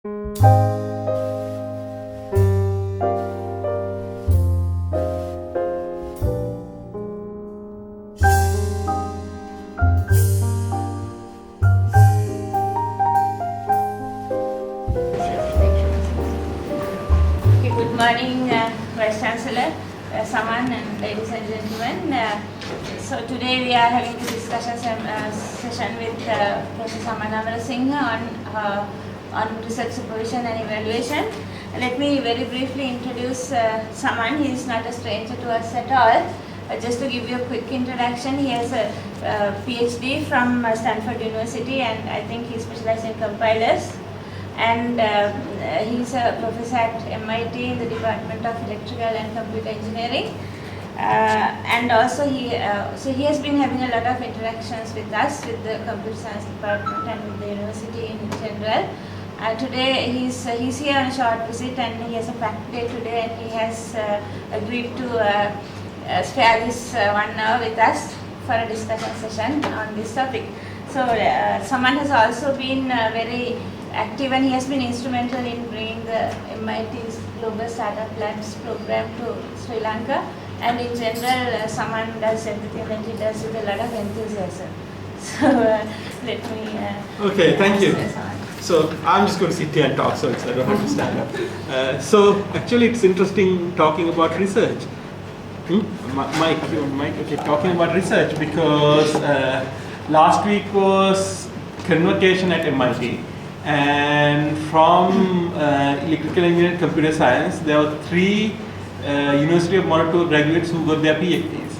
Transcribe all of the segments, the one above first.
Good morning, Vice Chancellor, Saman, and ladies and gentlemen. So today we are having this discussion session with Professor Saman Amarasinghe on research supervision and evaluation. Let me very briefly introduce Saman. He is not a stranger to us at all. Just to give you a quick introduction, he has a Ph.D. from Stanford University, and I think he specializes in compilers. And he's a professor at MIT in the Department of Electrical and Computer Engineering. And also he has been having a lot of interactions with us, with the Computer Science Department and with the university in general. Today he's here on a short visit, and he has a packed day today, and he has agreed to spare this 1 hour with us for a discussion session on this topic. So Saman has also been very active, and he has been instrumental in bringing the MIT's Global Startup Labs program to Sri Lanka, and in general Saman does everything that he does with a lot of enthusiasm. So let me okay, thank you. Saman. So I'm just going to sit here and talk, so I don't have to stand up. So actually it's interesting talking about research. Mike, okay, talking about research because last week was convocation at MIT. And from electrical engineering and computer science, there were 3 University of Moratuwa graduates who got their PhDs.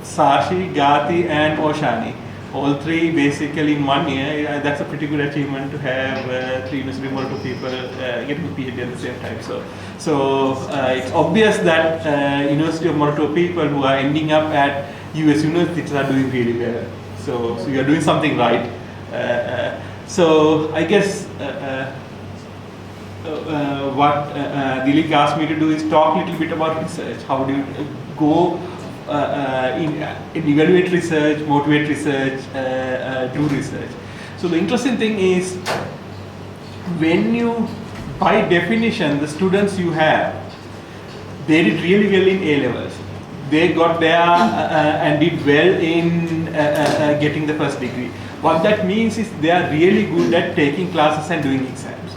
Sashi, Gati and Oshani. All 3 basically in 1 year. That's a pretty good achievement to have 3 University of Moratuwa people getting a PhD at the same time. So it's obvious that University of Moratuwa people who are ending up at US universities are doing really well. So you are doing something right. So I guess what Dilip asked me to do is talk a little bit about research. How do you go in evaluate research, motivate research, do research? So the interesting thing is, when you, by definition, the students you have, they did really well in A-levels. They got there and did well in getting the first degree. What that means is they are really good at taking classes and doing exams.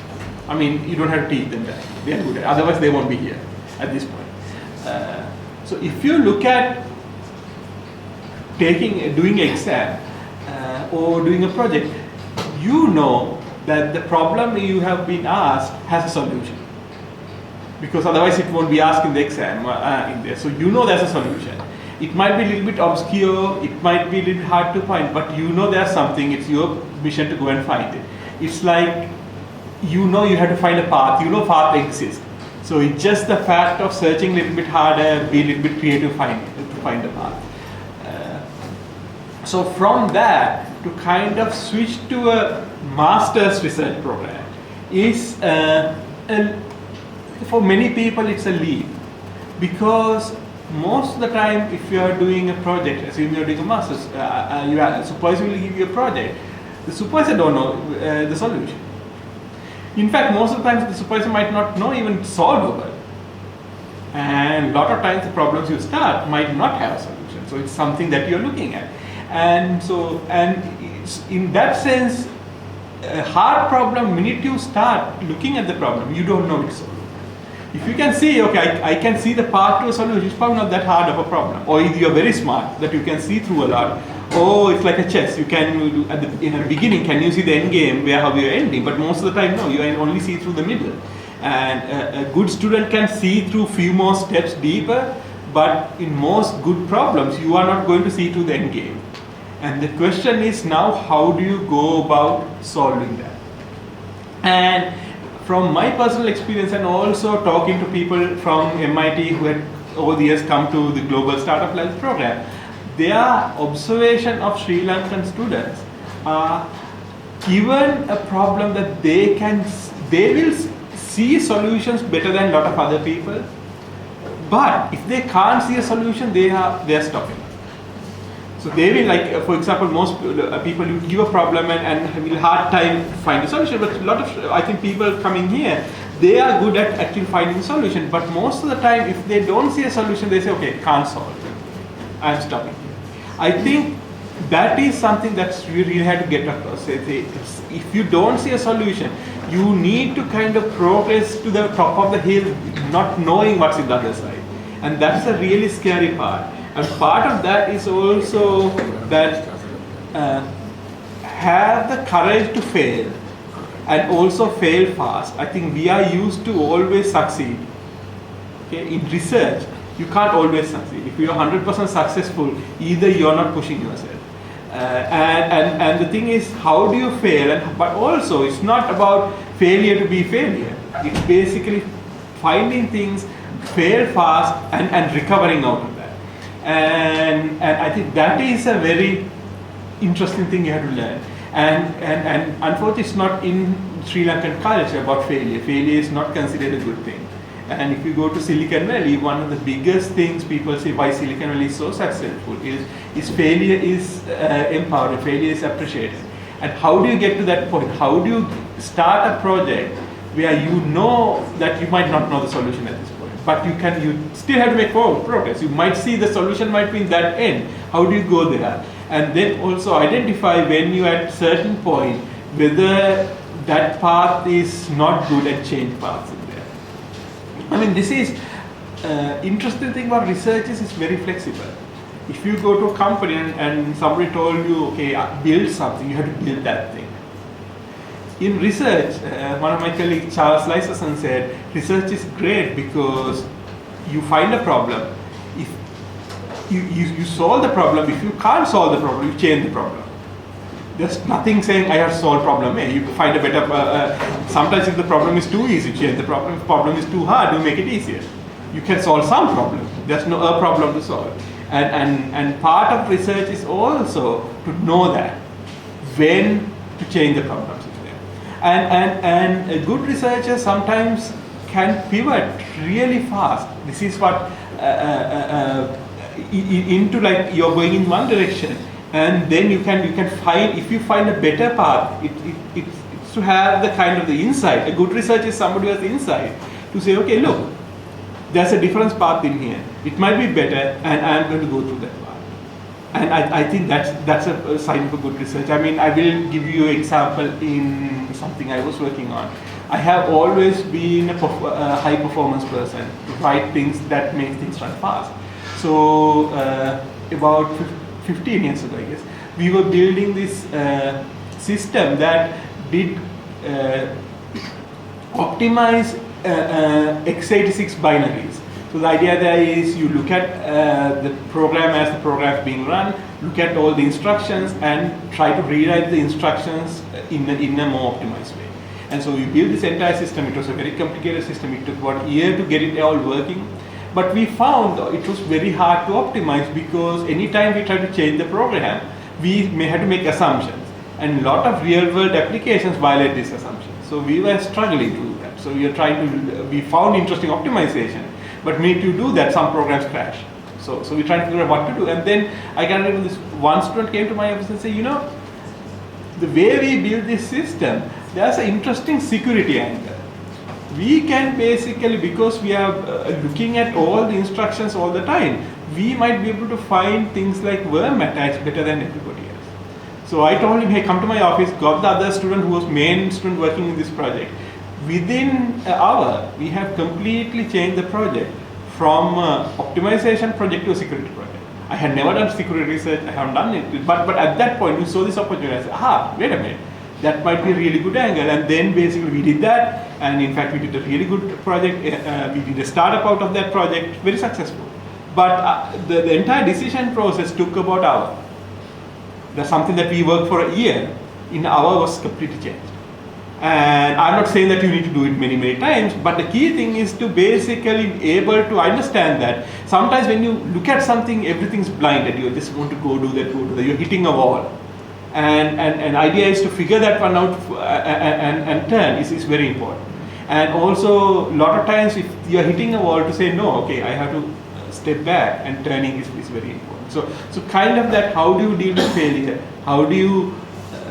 I mean, you don't have to teach them that. They are good at it. Otherwise they won't be here at this point. So if you look at doing exam or doing a project, you know that the problem you have been asked has a solution. Because otherwise it won't be asked in the exam in there. So you know there's a solution. It might be a little bit obscure, it might be a little hard to find, but you know there's something, it's your mission to go and find it. It's like, you know you have to find a path, you know path exists. So it's just the fact of searching a little bit harder, be a little bit creative to find the path. So from that, to kind of switch to a master's research program is, for many people it's a leap. Because most of the time, if you are doing a project, assume you are doing a master's, your supervisor will give you a project. The supervisor don't know the solution. In fact, most of the times the supervisor might not know even solvable. And a lot of times the problems you start might not have a solution. So it's something that you're looking at. And in that sense, a hard problem, minute you start looking at the problem, you don't know it's solved. If you can see, okay, I can see the path to a solution, it's probably not that hard of a problem. Or either you're very smart, that you can see through a lot. Or it's like a chess, you can do, in the beginning, can you see the end game, where how you're ending? But most of the time, no, you only see through the middle. And a good student can see through few more steps deeper, but in most good problems, you are not going to see through the end game. And the question is now, how do you go about solving that? And from my personal experience and also talking to people from MIT who had over the years come to the Global Startup Labs program, their observation of Sri Lankan students are given a problem that they will see solutions better than a lot of other people, but if they can't see a solution, they are stopping. So they will for example, most people you give a problem and will hard time finding a solution. But a lot of, I think people coming here, they are good at actually finding a solution. But most of the time, if they don't see a solution, they say, okay, can't solve it. I'm stopping here. I think that is something that we really have to get across. If you don't see a solution, you need to kind of progress to the top of the hill, not knowing what's in the other side. And that's a really scary part. And part of that is also that have the courage to fail and also fail fast. I think we are used to always succeed. Okay? In research, you can't always succeed. If you are 100% successful, either you're not pushing yourself. And the thing is, how do you fail? But also, it's not about failure to be failure. It's basically finding things, fail fast, and recovering out of that. And I think that is a very interesting thing you have to learn. And unfortunately, it's not in Sri Lankan culture about failure. Failure is not considered a good thing. And if you go to Silicon Valley, one of the biggest things people say why Silicon Valley is so successful is failure is empowered, failure is appreciated. And how do you get to that point? How do you start a project where you know that you might not know the solution at this point, but you still have to make progress. You might see the solution might be in that end. How do you go there? And then also identify when you at certain point whether that path is not good and change paths in there. I mean, this is interesting thing about research is it's very flexible. If you go to a company and somebody told you, okay, build something, you have to build that thing. In research, one of my colleagues, Charles Lyserson, said, research is great because you find a problem. If you solve the problem, if you can't solve the problem, you change the problem. There's nothing saying I have solved problem. You find a better, sometimes if the problem is too easy, change the problem. If the problem is too hard, you make it easier. You can solve some problem. There's no a problem to solve. And part of research is also to know that when to change the problems. And a good researcher sometimes can pivot really fast. This is what into like you're going in one direction, and then you can find, if you find a better path, it's to have the kind of the insight. A good researcher is somebody who has the insight to say, okay, look, there's a different path in here. It might be better, and I'm going to go through that path. And I think that's a sign of a good research. I mean, I will give you an example in something I was working on. I have always been a high performance person, to write things that make things run fast. So about 15 years ago, I guess, we were building this system that did optimize x86 binaries. So the idea there is you look at the program as the program is being run, look at all the instructions and try to rewrite the instructions in a more optimized way. And so we built this entire system. It was a very complicated system. It took about a year to get it all working. But we found it was very hard to optimize because anytime we tried to change the program, we may have to make assumptions. And a lot of real world applications violate these assumptions. So we were struggling to do that. So we found interesting optimization. But when you do that, some programs crash. So we trying to figure out what to do. And then I can remember this one student came to my office and said, you know, the way we build this system, there's an interesting security angle. We can basically, because we are looking at all the instructions all the time, we might be able to find things like worm attacks better than everybody else. So I told him, hey, come to my office, got the other student who was main student working in this project. Within an hour, we have completely changed the project from optimization project to a security project. I had never done security research, I haven't done it, but at that point, we saw this opportunity. I said, aha, wait a minute, that might be a really good angle. And then basically we did that, and in fact, we did a really good project. We did a startup out of that project, very successful. But the entire decision process took about an hour. That's something that we worked for a year. In an hour was completely changed. And I'm not saying that you need to do it many, many times, but the key thing is to basically be able to understand that sometimes when you look at something, everything's blinded. You just want to go do that, you're hitting a wall. And idea is to figure that one out and turn is very important. And also, a lot of times if you're hitting a wall, to say no, okay, I have to step back, and turning is very important. So kind of that, how do you deal with failure? How do you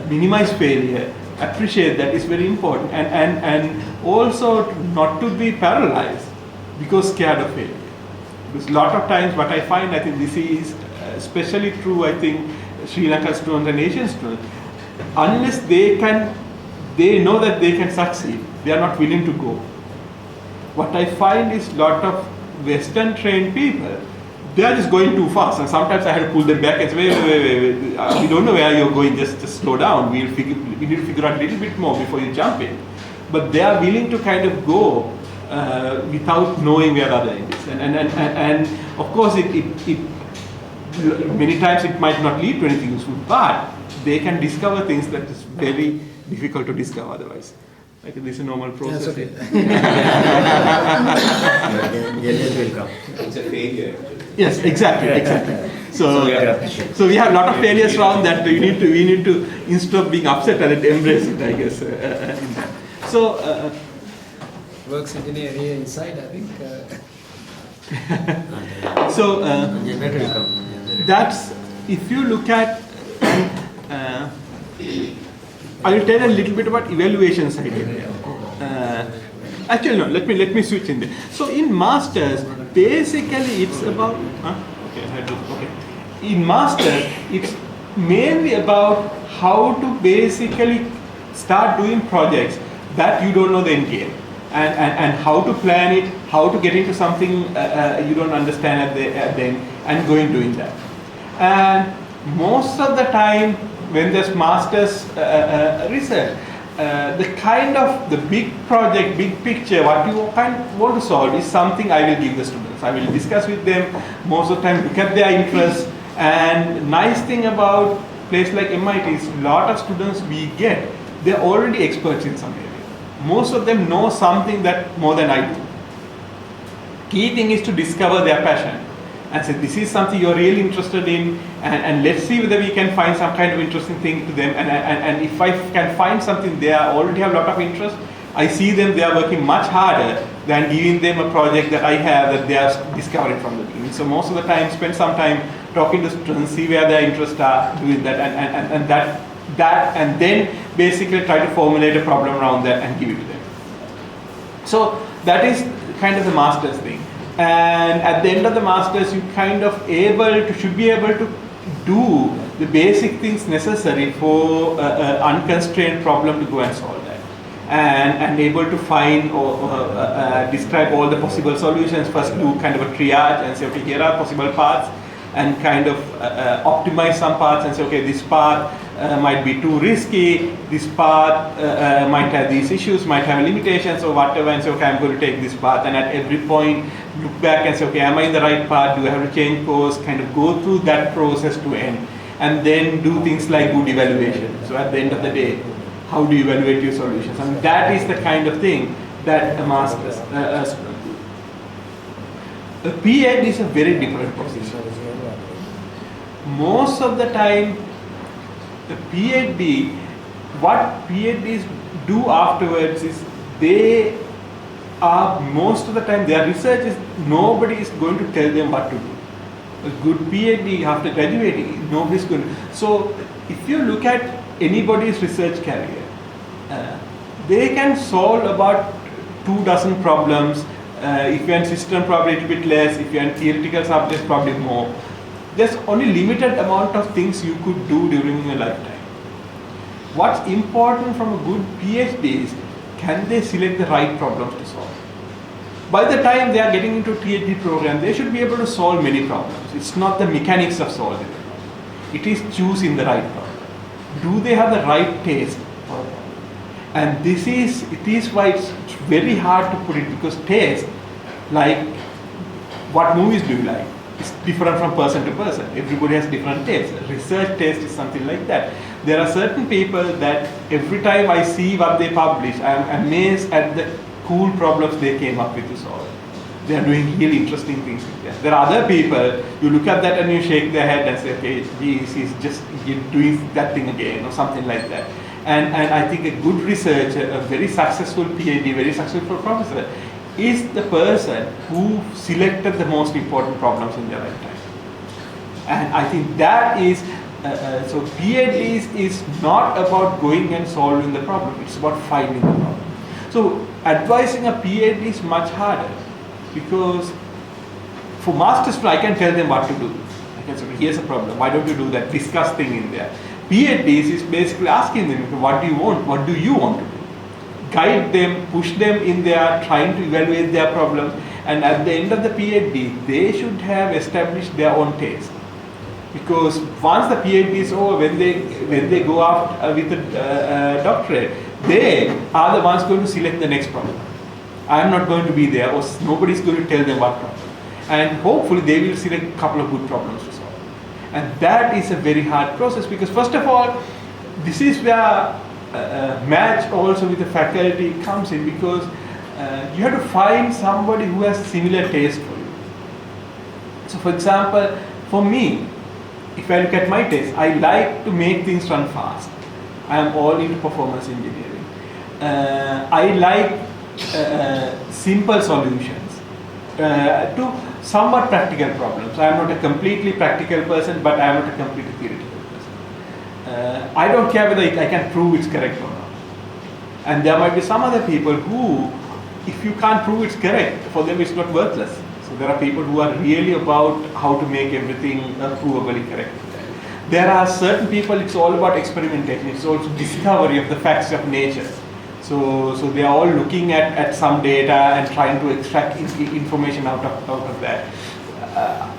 minimize failure? Appreciate that is very important, and also not to be paralyzed because scared of failure. Because a lot of times what I find, I think this is especially true, I think Sri Lanka students and Asian students, unless they know that they can succeed, they are not willing to go. What I find is a lot of Western trained people, they are just going too fast, and sometimes I have to pull them back and say, wait. We don't know where you're going, just slow down. We need to figure out a little bit more before you jump in. But they are willing to kind of go without knowing where the other end is. And of course, it many times it might not lead to anything useful, but they can discover things that is very difficult to discover otherwise. Like this is a normal process. Okay. It's a failure. Yes, exactly. So we have a lot of failures around that. We need to instead of being upset at it, embrace it, I guess. So Works engineer here inside, I think. So that's, if you look at, I will tell a little bit about evaluation side here. Actually, no. Let me switch in there. So in masters, basically it's about. Okay. In masters, it's mainly about how to basically start doing projects that you don't know the end game, and how to plan it, how to get into something you don't understand at the end, and going doing that. And most of the time, when there's masters research, the big project, big picture, what you want to solve is something I will give the students. I will discuss with them, most of the time look at their interests. And nice thing about place like MIT is a lot of students we get, they're already experts in some area. Most of them know something that more than I do. Key thing is to discover their passion and say this is something you're really interested in, and let's see whether we can find some kind of interesting thing to them, and if I can find something they already have a lot of interest, I see them, they are working much harder than giving them a project that I have that they are discovering from the beginning. So most of the time, spend some time talking to students, see where their interests are, doing that, and then basically try to formulate a problem around that and give it to them. So that is kind of the master's thing. And at the end of the master's, you should be able to do the basic things necessary for an unconstrained problem to go and solve that, and able to find or describe all the possible solutions. First do kind of a triage and say, okay, here are possible paths, and kind of optimize some paths and say, okay, this path might be too risky, this path might have these issues, might have limitations or whatever, and say, okay, I'm going to take this path, and at every point look back and say, okay, am I in the right path, do I have to change course, kind of go through that process to end, and then do things like good evaluation. So at the end of the day, how do you evaluate your solutions? And that is the kind of thing that a master's student do. A Ph.D. is a very different process. Most of the time, the Ph.D., what Ph.D.s do afterwards is they are, most of the time, their research is, nobody is going to tell them what to do. A good Ph.D. after graduating, nobody's going to. So if you look at anybody's research career, they can solve about 24 problems. If you're in system, probably a little bit less. If you're in theoretical subjects, probably more. There's only limited amount of things you could do during your lifetime. What's important from a good PhD is, can they select the right problems to solve? By the time they are getting into a PhD program, they should be able to solve many problems. It's not the mechanics of solving the problem. It is choosing the right problem. Do they have the right taste for it? And it is why it's very hard to put it, because taste, like what movies do you like? It's different from person to person. Everybody has different tastes. Research taste is something like that. There are certain people that every time I see what they publish, I am amazed at the cool problems they came up with to solve. They are doing really interesting things with that. There are other people, you look at that and you shake their head and say, okay, geez, he's just doing that thing again, or something like that. And I think a good researcher, a very successful PhD, very successful professor, is the person who selected the most important problems in their lifetime. And I think that is, so PhDs is not about going and solving the problem, it's about finding the problem. So advising a PhD is much harder, because for master's I can tell them what to do. I can say, here's a problem, why don't you do that, discuss thing in there. PhDs is basically asking them, what do you want to do? Guide them, push them in there, trying to evaluate their problems, and at the end of the PhD, they should have established their own taste. Because once the PhD is over, when they go out with a doctorate, they are the ones going to select the next problem. I am not going to be there, or nobody is going to tell them what problem. And hopefully they will select a couple of good problems to solve. And that is a very hard process, because first of all, this is where match also with the faculty comes in, because you have to find somebody who has similar taste for you. So for example, for me, if I look at my taste, I like to make things run fast. I am all into performance engineering. I like simple solutions to somewhat practical problems. I am not a completely practical person, but I am not a completely theoretical person. I don't care whether I can prove it's correct or not. And there might be some other people who, if you can't prove it's correct, for them it's not worthless. So there are people who are really about how to make everything provably correct. There are certain people, it's all about experimentation, it's also discovery of the facts of nature. So they are all looking at some data and trying to extract information out of that.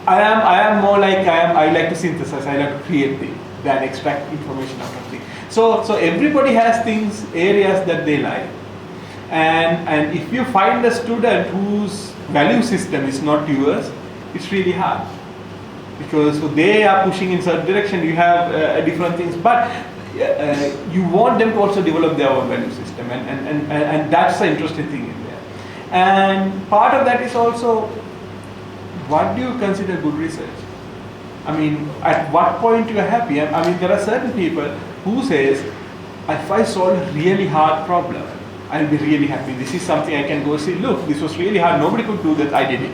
I am more like, I like to synthesize, I like to create things than extract information out of things. So everybody has things, areas that they like. And if you find a student whose value system is not yours, it's really hard. Because they are pushing in certain direction, you have different things, but you want them to also develop their own value system, and that's the interesting thing in there. And part of that is also, what do you consider good research? I mean, at what point you are happy? I mean, there are certain people who says, if I solve a really hard problem, I'll be really happy. This is something I can go see, look, this was really hard, nobody could do that, I did it.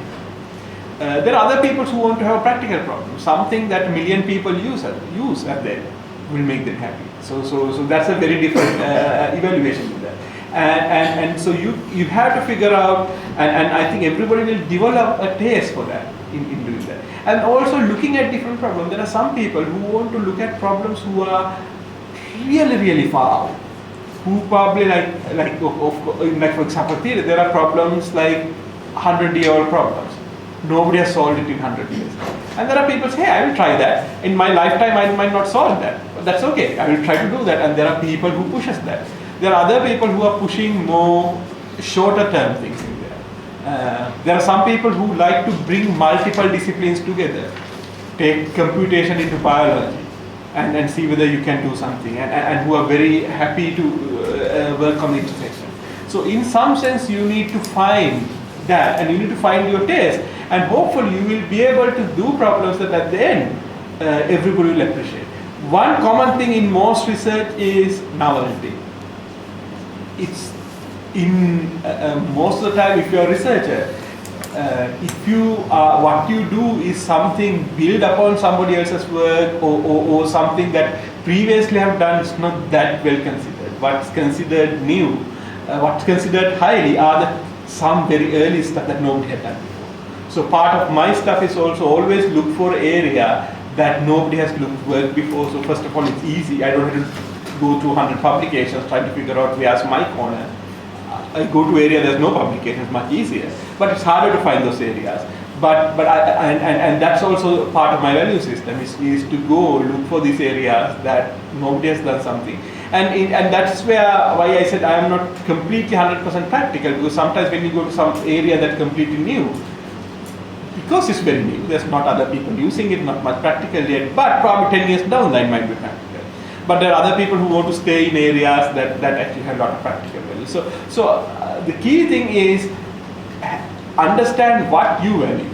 There are other people who want to have a practical problem, something that a million people use at that will make them happy. So that's a very different evaluation in that. And so you have to figure out, and I think everybody will develop a taste for that in doing that. And also looking at different problems. There are some people who want to look at problems who are really, really far out. Who probably like for example, theory, there are problems like 100-year-old problems. Nobody has solved it in 100 years. And there are people who say, hey, I will try that. In my lifetime, I might not solve that. But that's okay. I will try to do that. And there are people who pushes that. There are other people who are pushing more shorter term things in there. There are some people who like to bring multiple disciplines together. Take computation into biology and see whether you can do something. And who are very happy to work on the intersection. So in some sense, you need to find that, and you need to find your taste, and hopefully you will be able to do problems that at the end everybody will appreciate. One common thing in most research is novelty. It's in most of the time, if you are a researcher, if you what you do is something build upon somebody else's work, or something that previously have done is not that well considered. What's considered new, what's considered highly are some very early stuff that nobody had done before. So part of my stuff is also always look for area that nobody has worked before. So first of all, it's easy. I don't have to go to 100 publications trying to figure out where's my corner. I go to area there's no publications, much easier. But it's harder to find those areas. But that's also part of my value system is to go look for these areas that nobody has done something. And that's why I said I am not completely 100% practical, because sometimes when you go to some area that's completely new, because it's very new, there's not other people using it, not much practical yet, but probably 10 years down the line might be practical. But there are other people who want to stay in areas that actually have a lot of practical value. So the key thing is understand what you value.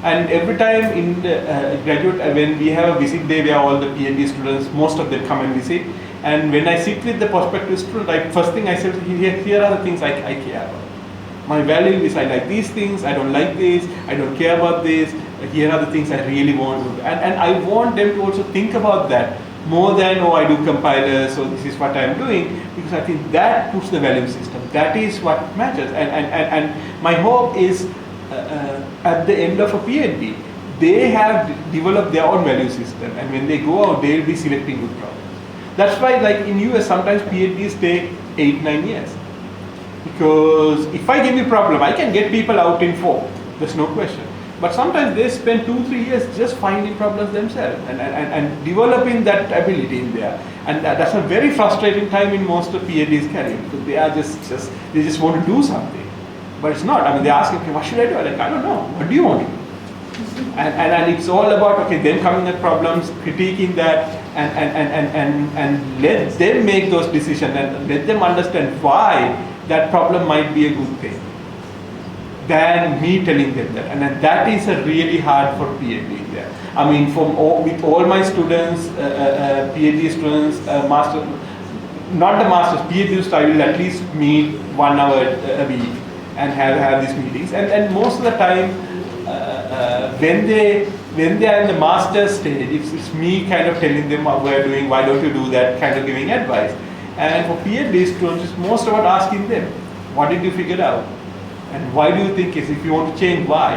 And every time in the graduate, when we have a visit day where all the PhD students, most of them come and visit, and when I sit with the prospective student, first thing I say, here are the things I care about. My value is I like these things, I don't like this, I don't care about this, here are the things I really want to do. And I want them to also think about that more than, oh, I do compilers, so this is what I'm doing, because I think that puts the value system. That is what matters. And my hope is at the end of a PhD, they have developed their own value system, and when they go out, they'll be selecting good problems. That's why, like in US, sometimes PhDs take 8-9 years. Because if I give you a problem, I can get people out in 4. There's no question. But sometimes they spend 2-3 years just finding problems themselves and developing that ability in there. And that's a very frustrating time in most of PhDs' career, because they are they just want to do something. But it's not. I mean, they ask, okay, what should I do? I'm like, I don't know. What do you want to do? And it's all about, okay, them coming at problems, critiquing that, and let them make those decisions and let them understand why that problem might be a good thing, than me telling them that. And that is a really hard for PhD there. I mean, with all my students, PhD students, master, not the masters, PhD students, I will at least meet 1 hour a week and have these meetings. And most of the time, when they are in the master's stage, it's me kind of telling them what we're doing, why don't you do that, kind of giving advice. And for PhD students, it's most about asking them, what did you figure out? And why do you think is, if you want to change, why?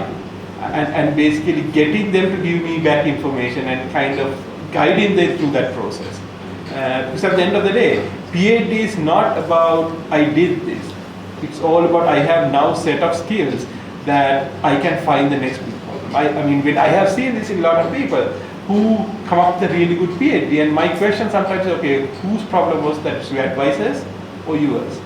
And basically getting them to give me back information and kind of guiding them through that process. Because at the end of the day, PhD is not about I did this. It's all about I have now set of skills that I can find the next big problem. I mean, I have seen this in a lot of people who come up with a really good PhD, and my question sometimes is, okay, whose problem was that? Your advisors or yours?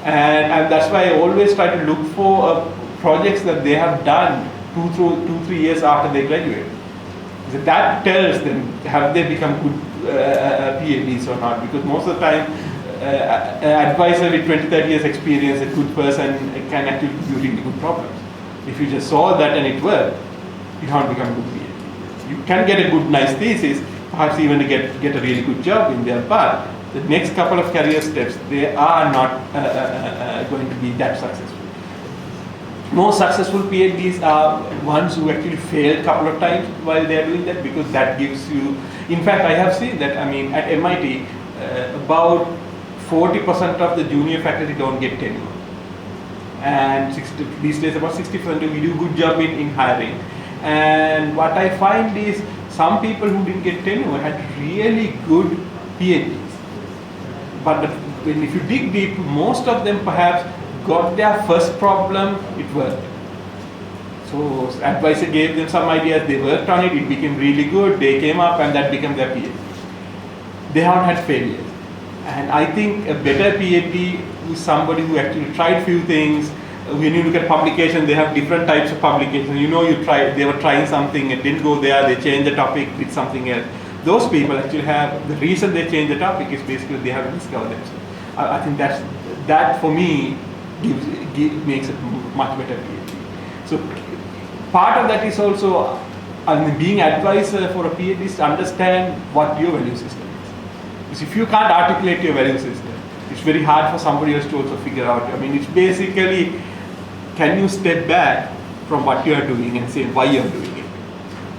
And that's why I always try to look for projects that they have done 2-3 years after they graduate. So that tells them, have they become good PhDs or not? Because most of the time, an advisor with 20-30 years experience, a good person, can actually do really good problems. If you just saw that and it worked, you haven't become a good PhD. You can get a good, nice thesis, perhaps even get a really good job in there, but the next couple of career steps, they are not going to be that successful. Most successful PhDs are ones who actually fail a couple of times while they are doing that, because that gives you, in fact, I have seen that, I mean, at MIT, about 40% of the junior faculty don't get tenure. And these days about 60% we do a good job in hiring. And what I find is some people who didn't get tenure had really good PhDs. But if you dig deep, most of them perhaps got their first problem, it worked. So advisor gave them some ideas, they worked on it, it became really good, they came up and that became their PhD. They haven't had failures. And I think a better PhD is somebody who actually tried few things. When you look at publication, they have different types of publications. You know, they were trying something, it didn't go there, they changed the topic with something else. Those people actually have, the reason they change the topic is basically they have discovered themselves. I think that for me makes it much better PhD. So part of that is also, I mean, being advisor for a PhD is to understand what your value system is. Because if you can't articulate your value system, it's very hard for somebody else to also figure out. I mean, it's basically, can you step back from what you are doing and say why you are doing it?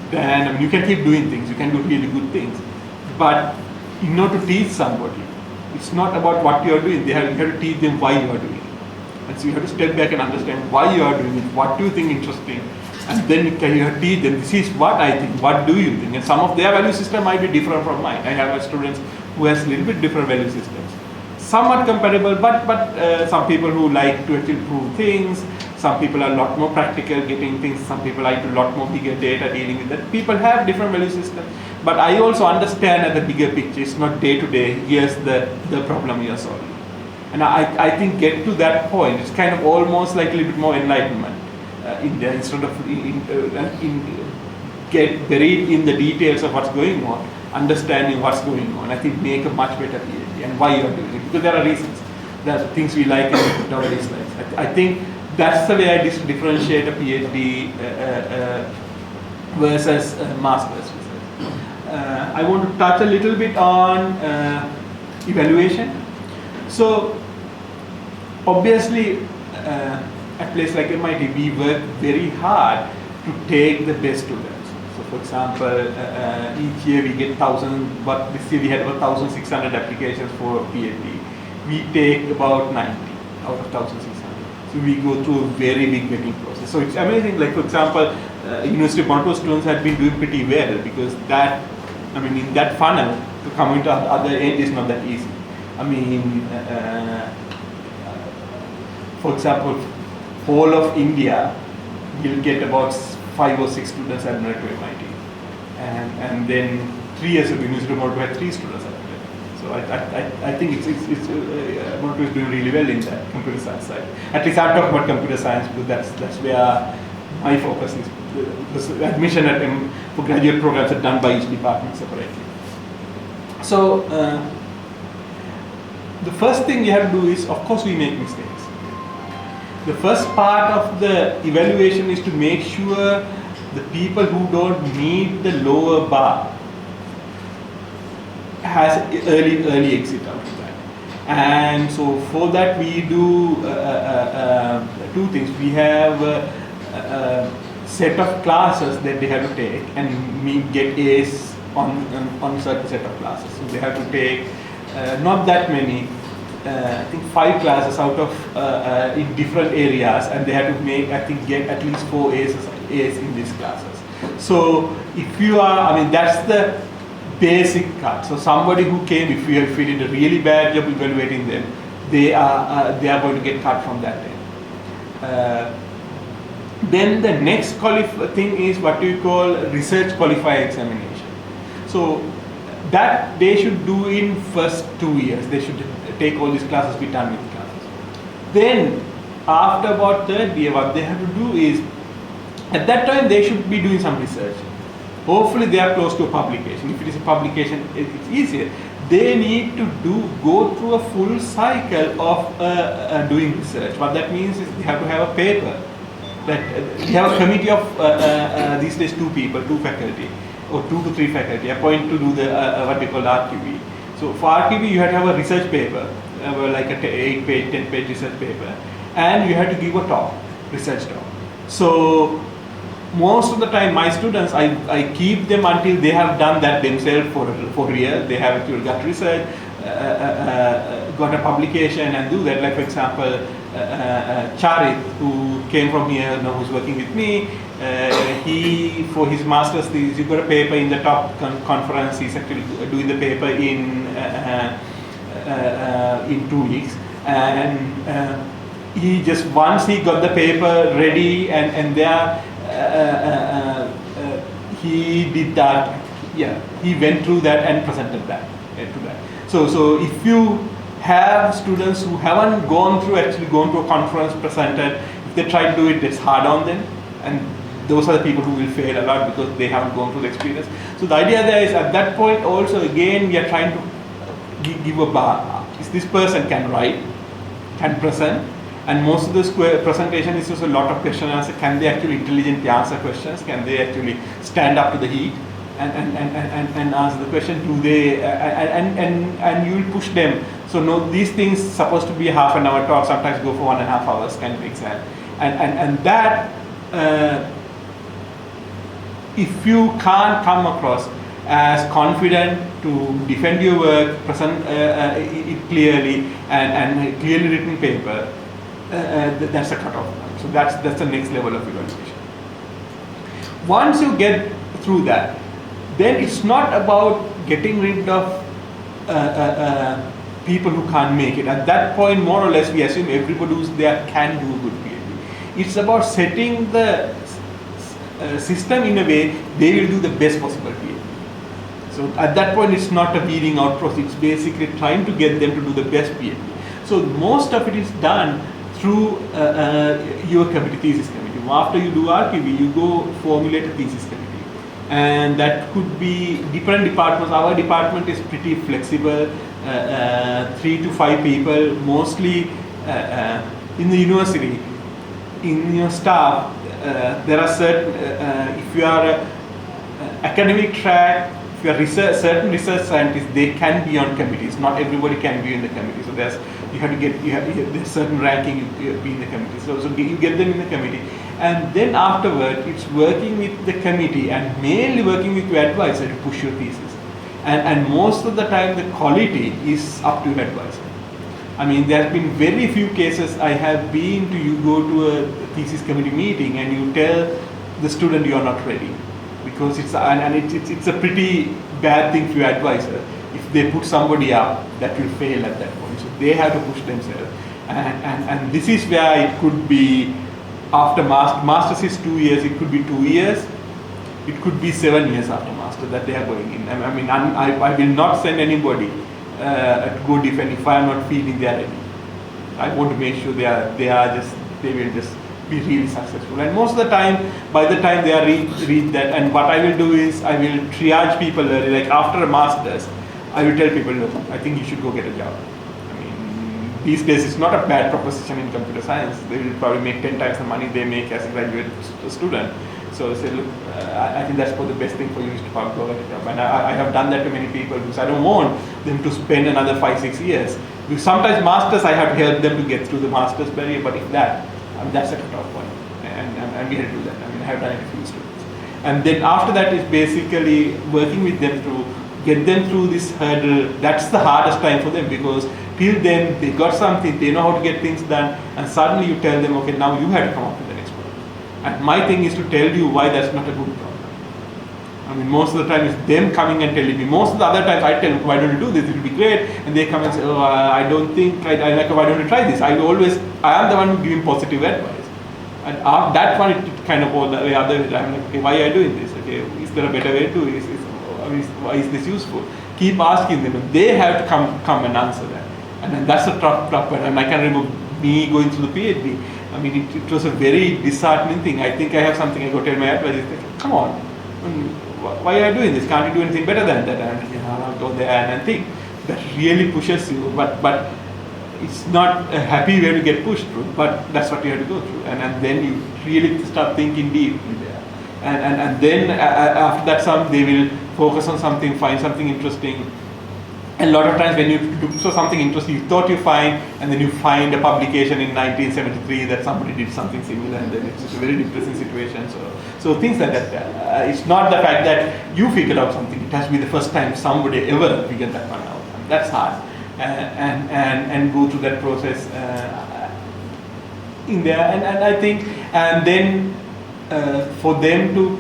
Then, I mean, you can keep doing things, you can do really good things. But in order to teach somebody, it's not about what you are doing, you have to teach them why you are doing it. And so you have to step back and understand why you are doing it, what do you think interesting, and then you can teach them, this is what I think, what do you think? And some of their value system might be different from mine. I have students who has a little bit different value systems. Somewhat comparable, but some people who like to actually prove things, some people are a lot more practical getting things, some people like a lot more bigger data dealing with that. People have different value systems, but I also understand at the bigger picture, it's not day to day, here's the problem you're solving. And I think get to that point, it's kind of almost like a little bit more enlightenment in there, instead of get buried in the details of what's going on, understanding what's going on. I think make a much better PhD and why you're doing it, because there are reasons. There are things we like and our dislikes. I think that's the way I differentiate a PhD versus master's. I want to touch a little bit on evaluation. So obviously, at place like MIT, we work very hard to take the best students. So for example, each year we get 1,000, but this year we had about 1,600 applications for PhD. We take about 90 out of 1,600. So we go through a very big vetting process. So it's amazing, like for example, University of Moratuwa students have been doing pretty well, because that, I mean, in that funnel, to come into the other end is not that easy. I mean, for example, whole of India will get about 5 or 6 students admitted to MIT, and then 3 years ago, University of Moratuwa had 3 students admitted. So I think Moratuwa is doing really well in that computer science side. At least I'm talking about computer science, because that's where my focus is. Because admission for graduate programs are done by each department separately. So the first thing you have to do is, of course, we make mistakes. The first part of the evaluation is to make sure the people who don't meet the lower bar has early exit out of that. And so for that we do 2 things. We have a set of classes that they have to take, and we get A's on certain set of classes. So they have to take not that many, I think 5 classes out of in different areas, and they have to make, I think, get at least 4 A's in these classes. So if you are, I mean, that's the basic cut. So somebody who came, if you did a really bad job evaluating them, they are going to get cut from that end. Then the next thing is what you call research qualifier examination. So that they should do in first 2 years. They should take all these classes, be done with classes. Then after about 3rd year, what they have to do is, at that time they should be doing some research. Hopefully they are close to a publication. If it is a publication, it's easier. They need to go through a full cycle of doing research. What that means is they have to have a paper. That we have a committee of these days 2 people, 2 faculty, or 2 to 3 faculty appointed to do the what we call RQV. So for RQV you have to have a research paper, like a 8-page, 10-page research paper, and you have to give a talk, research talk. So most of the time my students, I keep them until they have done that themselves for real. They have actually got research, got a publication and do that. Like for example, Charit, who came from here, now who's working with me, he, for his master's thesis, he got a paper in the top conference. He's actually doing the paper in 2 weeks, and he just, once he got the paper ready and there, he did that. Yeah, he went through that and presented that to that. So if you have students who haven't gone through a conference, presented, if they try to do it, it's hard on them, and those are the people who will fail a lot because they haven't gone through the experience. So the idea there is, at that point also, again, we are trying to give a bar. Is this person can write, can present, and most of the presentation is just a lot of question and answer. Can they actually intelligently answer questions? Can they actually stand up to the heat and answer the question? Do they and you will push them. So no, these things supposed to be a half an hour talk, sometimes go for 1.5 hours kind of exam, and that if you can't come across as confident to defend your work, present it clearly, and clearly written paper, that's a cutoff. So that's the next level of evaluation. Once you get through that, then it's not about getting rid of people who can't make it. At that point, more or less, we assume everybody who's there can do a good PhD. It's about setting the system in a way they will do the best possible PhD. So at that point, it's not a weeding out process. It's basically trying to get them to do the best PhD. So most of it is done through your committee, thesis committee. After you do RQV, you go formulate a thesis committee. And that could be different departments. Our department is pretty flexible, 3 to 5 people, mostly in the university. In your staff, there are certain, if you are academic track if you're certain research scientists, they can be on committees. Not everybody can be in the committee. So there's certain ranking, you be in the committee. So you get them in the committee. And then afterward, it's working with the committee and mainly working with your advisor to push your thesis. And most of the time, the quality is up to your advisor. I mean, there have been very few cases I have been to, you go to a thesis committee meeting and you tell the student you are not ready. Because it's a pretty bad thing for your advisor. If they put somebody up, that will fail at that point. So they have to push themselves. And this is where it could be, after master's is 2 years, it could be 2 years. It could be 7 years after master that they are going in. I mean, I will not send anybody to go defend if I am not feeling they are ready. I want to make sure they will just be really successful. And most of the time, by the time they are reach that, and what I will do is I will triage people early. Like after a master's, I will tell people, look, I think you should go get a job. I mean, these days it's not a bad proposition in computer science. They will probably make 10 times the money they make as a graduate student. So I say, look, I think that's probably the best thing for you is to go get a job. And I have done that to many people because I don't want them to spend another 5-6 years. Because sometimes masters, I have to help them to get through the master's barrier, but if that, that's a cut-off point. And we had to do that. I mean, I have done it a few students. And then after that is basically working with them to get them through this hurdle. That's the hardest time for them because till then they got something, they know how to get things done, and suddenly you tell them, okay, now you have to come up with the next problem. And my thing is to tell you why that's not a good problem. I mean, most of the time it's them coming and telling me. Most of the other times I tell them, why don't you do this? It will be great. And they come and say, oh, I don't think, why don't you try this? I am the one who giving positive advice. And that one, it kind of all the way other way. I'm like, okay, why are you doing this? Okay, is there a better way to do it? Why is this useful? Keep asking them. And they have to come and answer that. And then that's a tough part. And I can remember me going through the Ph.D. I mean, it was a very disheartening thing. I think I have something I go tell my advisor, come on, why are you doing this? Can't you do anything better than that? And I'll go there and think. That really pushes you, but it's not a happy way to get pushed through, but that's what you have to go through. And then you really start thinking deeply there. And then after that, they will focus on something, find something interesting. A lot of times when you look for something interesting, you thought you find, and then you find a publication in 1973 that somebody did something similar, and then it's a very depressing situation. So things like that. It's not the fact that you figured out something. It has to be the first time somebody ever figured that one out. And that's hard. And go through that process in there. And I think, and then for them to,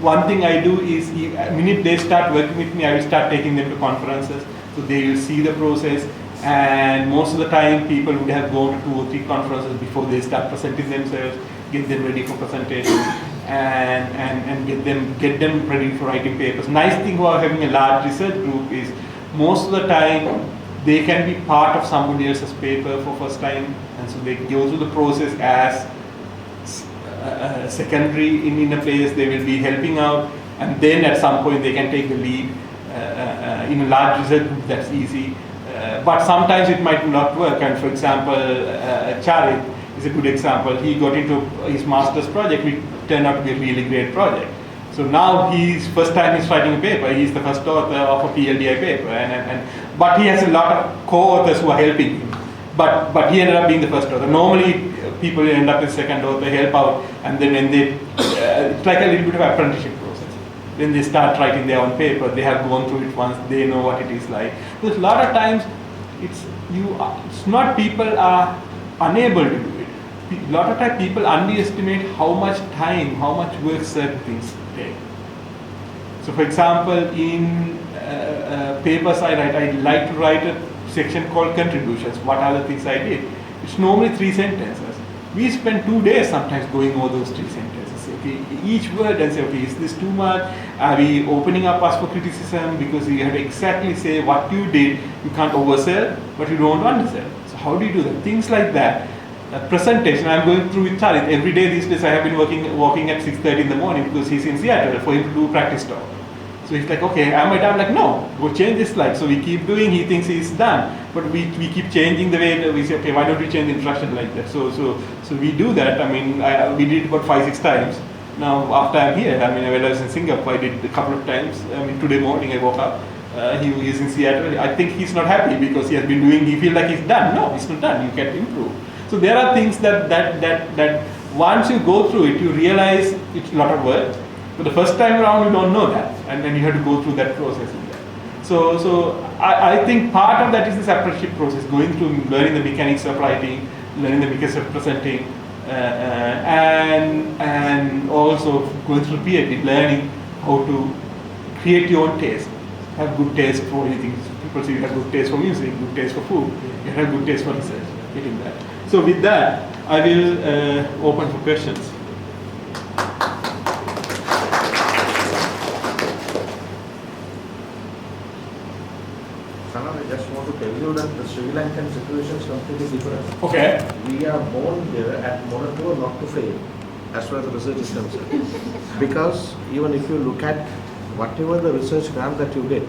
one thing I do is, the minute they start working with me, I will start taking them to conferences. So they will see the process, and most of the time people would have gone to 2 or 3 conferences before they start presenting themselves, get them ready for presentation, and get them ready for writing papers. Nice thing about having a large research group is most of the time they can be part of somebody else's paper for first time, and so they go through the process as secondary in a place. They will be helping out, and then at some point they can take the lead. In a large research group, that's easy, but sometimes it might not work. And for example, Charit is a good example. He got into his master's project, which turned out to be a really great project. So now first time he's writing a paper. He's the first author of a PhD paper, but he has a lot of co-authors who are helping him. But he ended up being the first author. Normally, people end up as second author, help out, and then when it's like a little bit of apprenticeship. When they start writing their own paper, they have gone through it once, they know what it is like. Because a lot of times, it's not people are unable to do it. A lot of times people underestimate how much time, how much work certain things take. So for example, in papers I write, I like to write a section called contributions. What are the things I did? It's normally 3 sentences. We spend 2 days sometimes going over those 3 sentences. Okay, each word and say, okay, is this too much? Are we opening up us for criticism? Because you have to exactly say what you did. You can't oversell, but you don't undersell. So how do you do that? Things like that. Presentation, I'm going through with Charit. Every day these days I have been walking at 6:30 in the morning because he's in Seattle for him to do practice talk. So he's like, okay, I'm like, no, go change this slide. So we keep doing, he thinks he's done. But we keep changing the way we say, okay, why don't we change the introduction like that? So we do that. I mean, we did it about 5-6 times. Now after I'm here, I mean when I was in Singapore, I did a couple of times. I mean today morning I woke up. He's in Seattle. I think he's not happy because he has been doing. He feels like he's done. No, he's not done. You can improve. So there are things that once you go through it, you realize it's a lot of work. But the first time around, you don't know that, and then you have to go through that process. So I think part of that is this apprenticeship process, going through learning the mechanics of writing, learning the mechanics of presenting, and also going through PhD, learning how to create your own taste. Have good taste for anything. People say you have good taste for music, good taste for food, you have good taste for research. Getting that. So with that, I will open for questions. Saman, I just want to tell you that the Sri Lankan situation is completely different. Okay. We are born here at Moratuwa not to fail, as far as the research is concerned. Because even if you look at whatever the research grant that you get,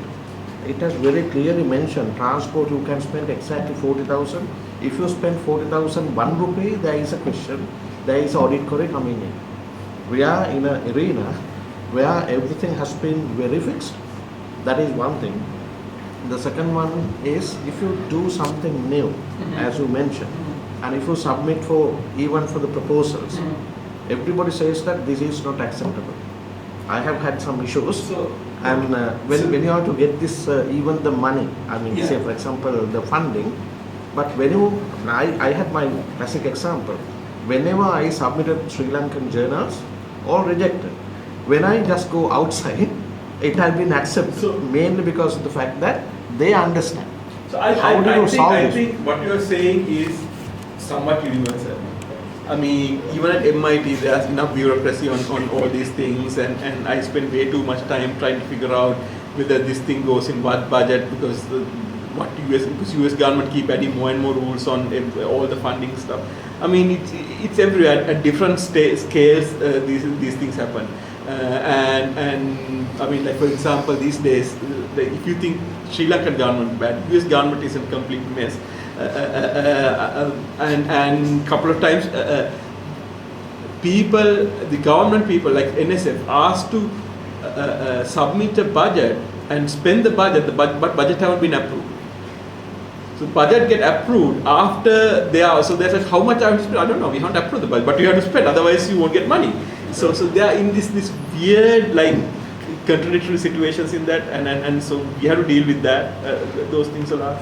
it has very clearly mentioned transport you can spend exactly 40,000. If you spend 40,000 1 rupee, there is a question, there is audit query coming in. We are in an arena where everything has been very fixed. That is one thing. The second one is if you do something new, as you mentioned, and if you submit for even for the proposals, everybody says that this is not acceptable. I have had some issues, and when you have to get this even the money, I mean say for example the funding, but when you, I had my classic example, whenever I submitted Sri Lankan journals, all rejected. When I just go outside, it has been accepted, mainly because of the fact that they understand. So I think what you are saying is somewhat universal. I mean, even at MIT, there's enough bureaucracy on all these things, and I spend way too much time trying to figure out whether this thing goes in what budget, because US government keep adding more and more rules on all the funding stuff. I mean, it's everywhere at different scales. These things happen, and I mean, like for example, these days, if you think Sri Lankan government bad, US government is a complete mess. And couple of times the government people like NSF asked to submit a budget and spend the budget, but budget haven't been approved. So budget get approved after they are, so they said how much I have to spend, I don't know, we haven't approved the budget, but you have to spend, otherwise you won't get money. So they are in this weird like contradictory situations in that, and so we have to deal with that. Those things are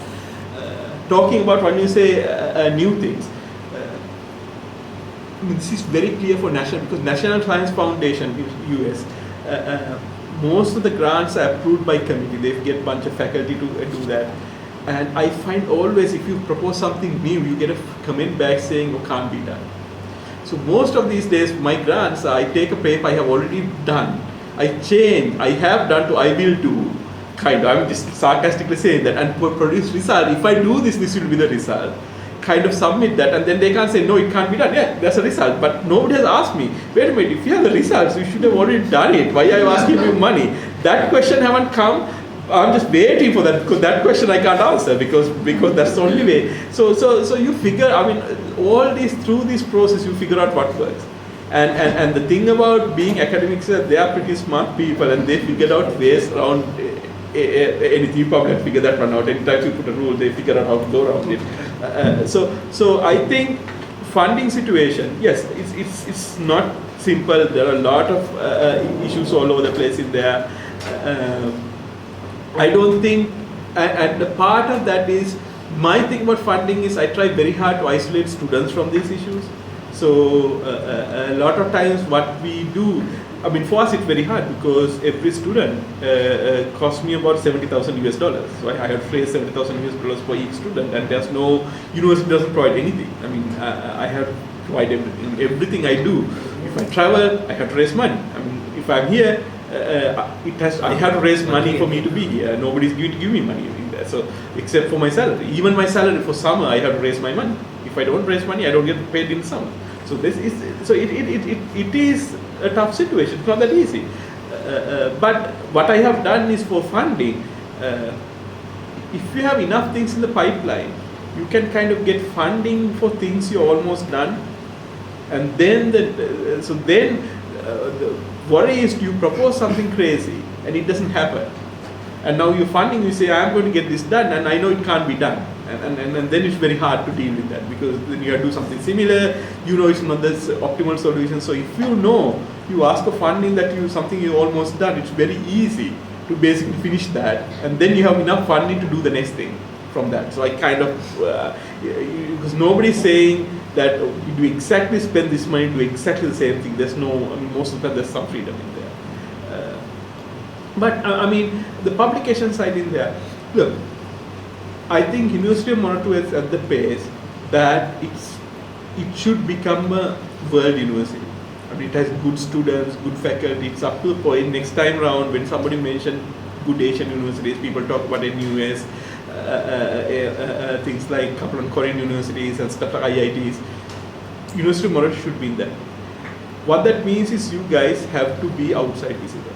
talking about when you say new things. I mean, this is very clear for national, because National Science Foundation, US, most of the grants are approved by committee. They get a bunch of faculty to do that. And I find always if you propose something new, you get a comment back saying, oh, can't be done. So most of these days, my grants, I take a paper I have already done, I change, I have done to I will do, kind of, I'm just sarcastically saying that, and produce result. If I do this, this will be the result. Kind of submit that, and then they can't say, no, it can't be done. Yeah, that's a result. But nobody has asked me, wait a minute, if you have the results, you should have already done it. Why are you asking me money? That question haven't come. I'm just waiting for that, because that question I can't answer, because that's the only way. So you figure, I mean, all this, through this process, you figure out what works. And the thing about being academics is that they are pretty smart people, and they figured out ways around anything. You probably have to figure that one out. Anytime you put a rule, they figure out how to go around it. So I think funding situation, yes, it's not simple. There are a lot of issues all over the place in there. I don't think, and the part of that is, my thing about funding is I try very hard to isolate students from these issues. So a lot of times what we do, I mean, for us it's very hard, because every student costs me about $70,000 US. So I have to raise $70,000 US for each student, and there's no, university doesn't provide anything. I mean, I have to provide everything. Everything I do, if I travel, I have to raise money. I mean, if I'm here, I have to raise money for me to be here. Nobody's going to give me money in there. So except for my salary, even my salary for summer, I have to raise my money. If I don't raise money, I don't get paid in summer. So it is a tough situation. It's not that easy. But what I have done is, for funding, if you have enough things in the pipeline, you can kind of get funding for things you're almost done. And then the worry is you propose something crazy and it doesn't happen. And now you're funding, you say, I'm going to get this done, and I know it can't be done. And then it's very hard to deal with that, because then you have to do something similar, you know it's not the optimal solution. So if you know, you ask for funding that something you almost done, it's very easy to basically finish that, and then you have enough funding to do the next thing from that. So I kind of, because nobody's saying that you do exactly spend this money, do exactly the same thing. There's no, I mean, most of the time there's some freedom in there. But I mean, the publication side in there, look, I think University of Moratuwa is at the pace that it should become a world university. I mean, it has good students, good faculty. It's up to the point next time round when somebody mentioned good Asian universities, people talk about NUS, things like a couple of Korean universities and stuff like IITs. University of Moratuwa should be in that. What that means is you guys have to be outside visible.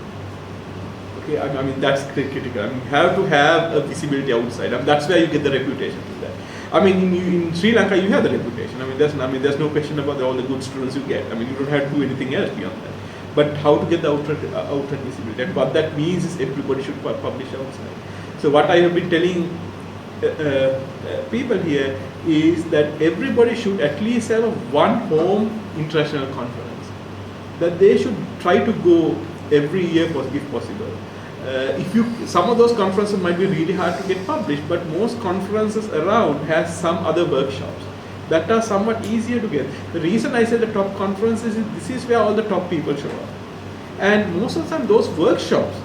Okay, I mean that's critical. I mean, you have to have a visibility outside, and that's where you get the reputation with that. I mean, in Sri Lanka, you have the reputation. I mean, there's no question about all the good students you get. I mean, you don't have to do anything else beyond that. But how to get the outside visibility, and what that means is everybody should publish outside. So what I have been telling people here is that everybody should at least have one home international conference. That they should try to go every year if possible. Some of those conferences might be really hard to get published, but most conferences around has some other workshops that are somewhat easier to get. The reason I say the top conferences is this is where all the top people show up. And most of the time those workshops,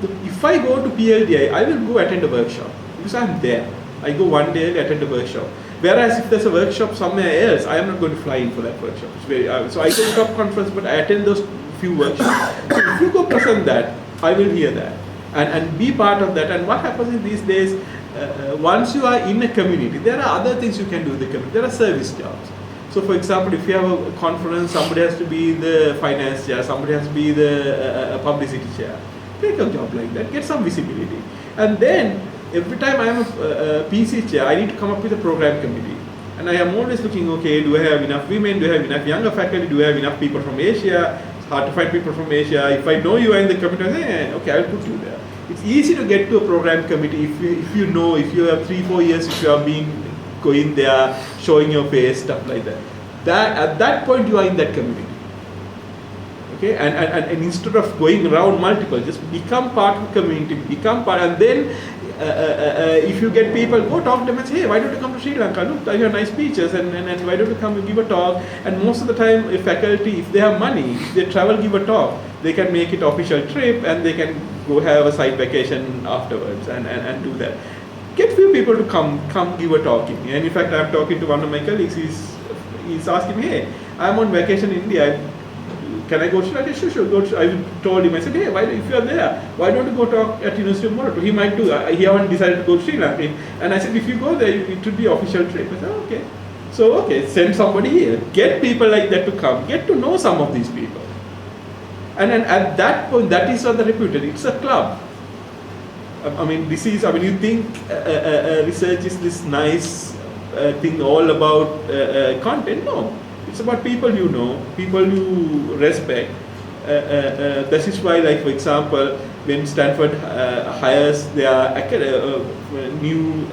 if I go to PLDI, I will go attend a workshop because I'm there. I go one day, attend a workshop. Whereas if there's a workshop somewhere else, I am not going to fly in for that workshop. So I go to top conference, but I attend those few workshops. So if you go present that, I will hear that and be part of that. And what happens in these days, once you are in a community, there are other things you can do in the community. There are service jobs. So for example, if you have a conference, somebody has to be the finance chair, somebody has to be the publicity chair. Take a job like that, get some visibility. And then every time I am a PC chair, I need to come up with a program committee. And I am always looking, okay, do I have enough women, do I have enough younger faculty, do I have enough people from Asia? It's hard to find people from Asia. If I know you are in the committee, I say, okay, I'll put you there. It's easy to get to a program committee if you know, if you have 3-4 years, if you have been going there, showing your face, stuff like that. At that point, you are in that community. Okay, and instead of going around multiple, just become part of the community, become part, and then if you get people, go talk to them and say, hey, why don't you come to Sri Lanka? Look, I have nice beaches, and why don't you come and give a talk? And most of the time, if faculty, if they have money, if they travel, give a talk, they can make it official trip, and they can go have a side vacation afterwards and do that. Get few people to come give a talk. And in fact, I'm talking to one of my colleagues. He's asking me, hey, I'm on vacation in India. Can I go to Sri Lanka? Sure, go to, I told him, I said, hey, if you are there, why don't you go talk at University of Moratuwa? He might do. He haven't decided to go to Sri Lanka. And I said, if you go there, it should be official trip. I said, okay. So, okay, send somebody here. Get people like that to come. Get to know some of these people. And then at that point, that is what the reputed. It's a club. I mean, you think research is this nice thing all about content. No. It's about people you know, people you respect. This is why, like for example, when Stanford hires their new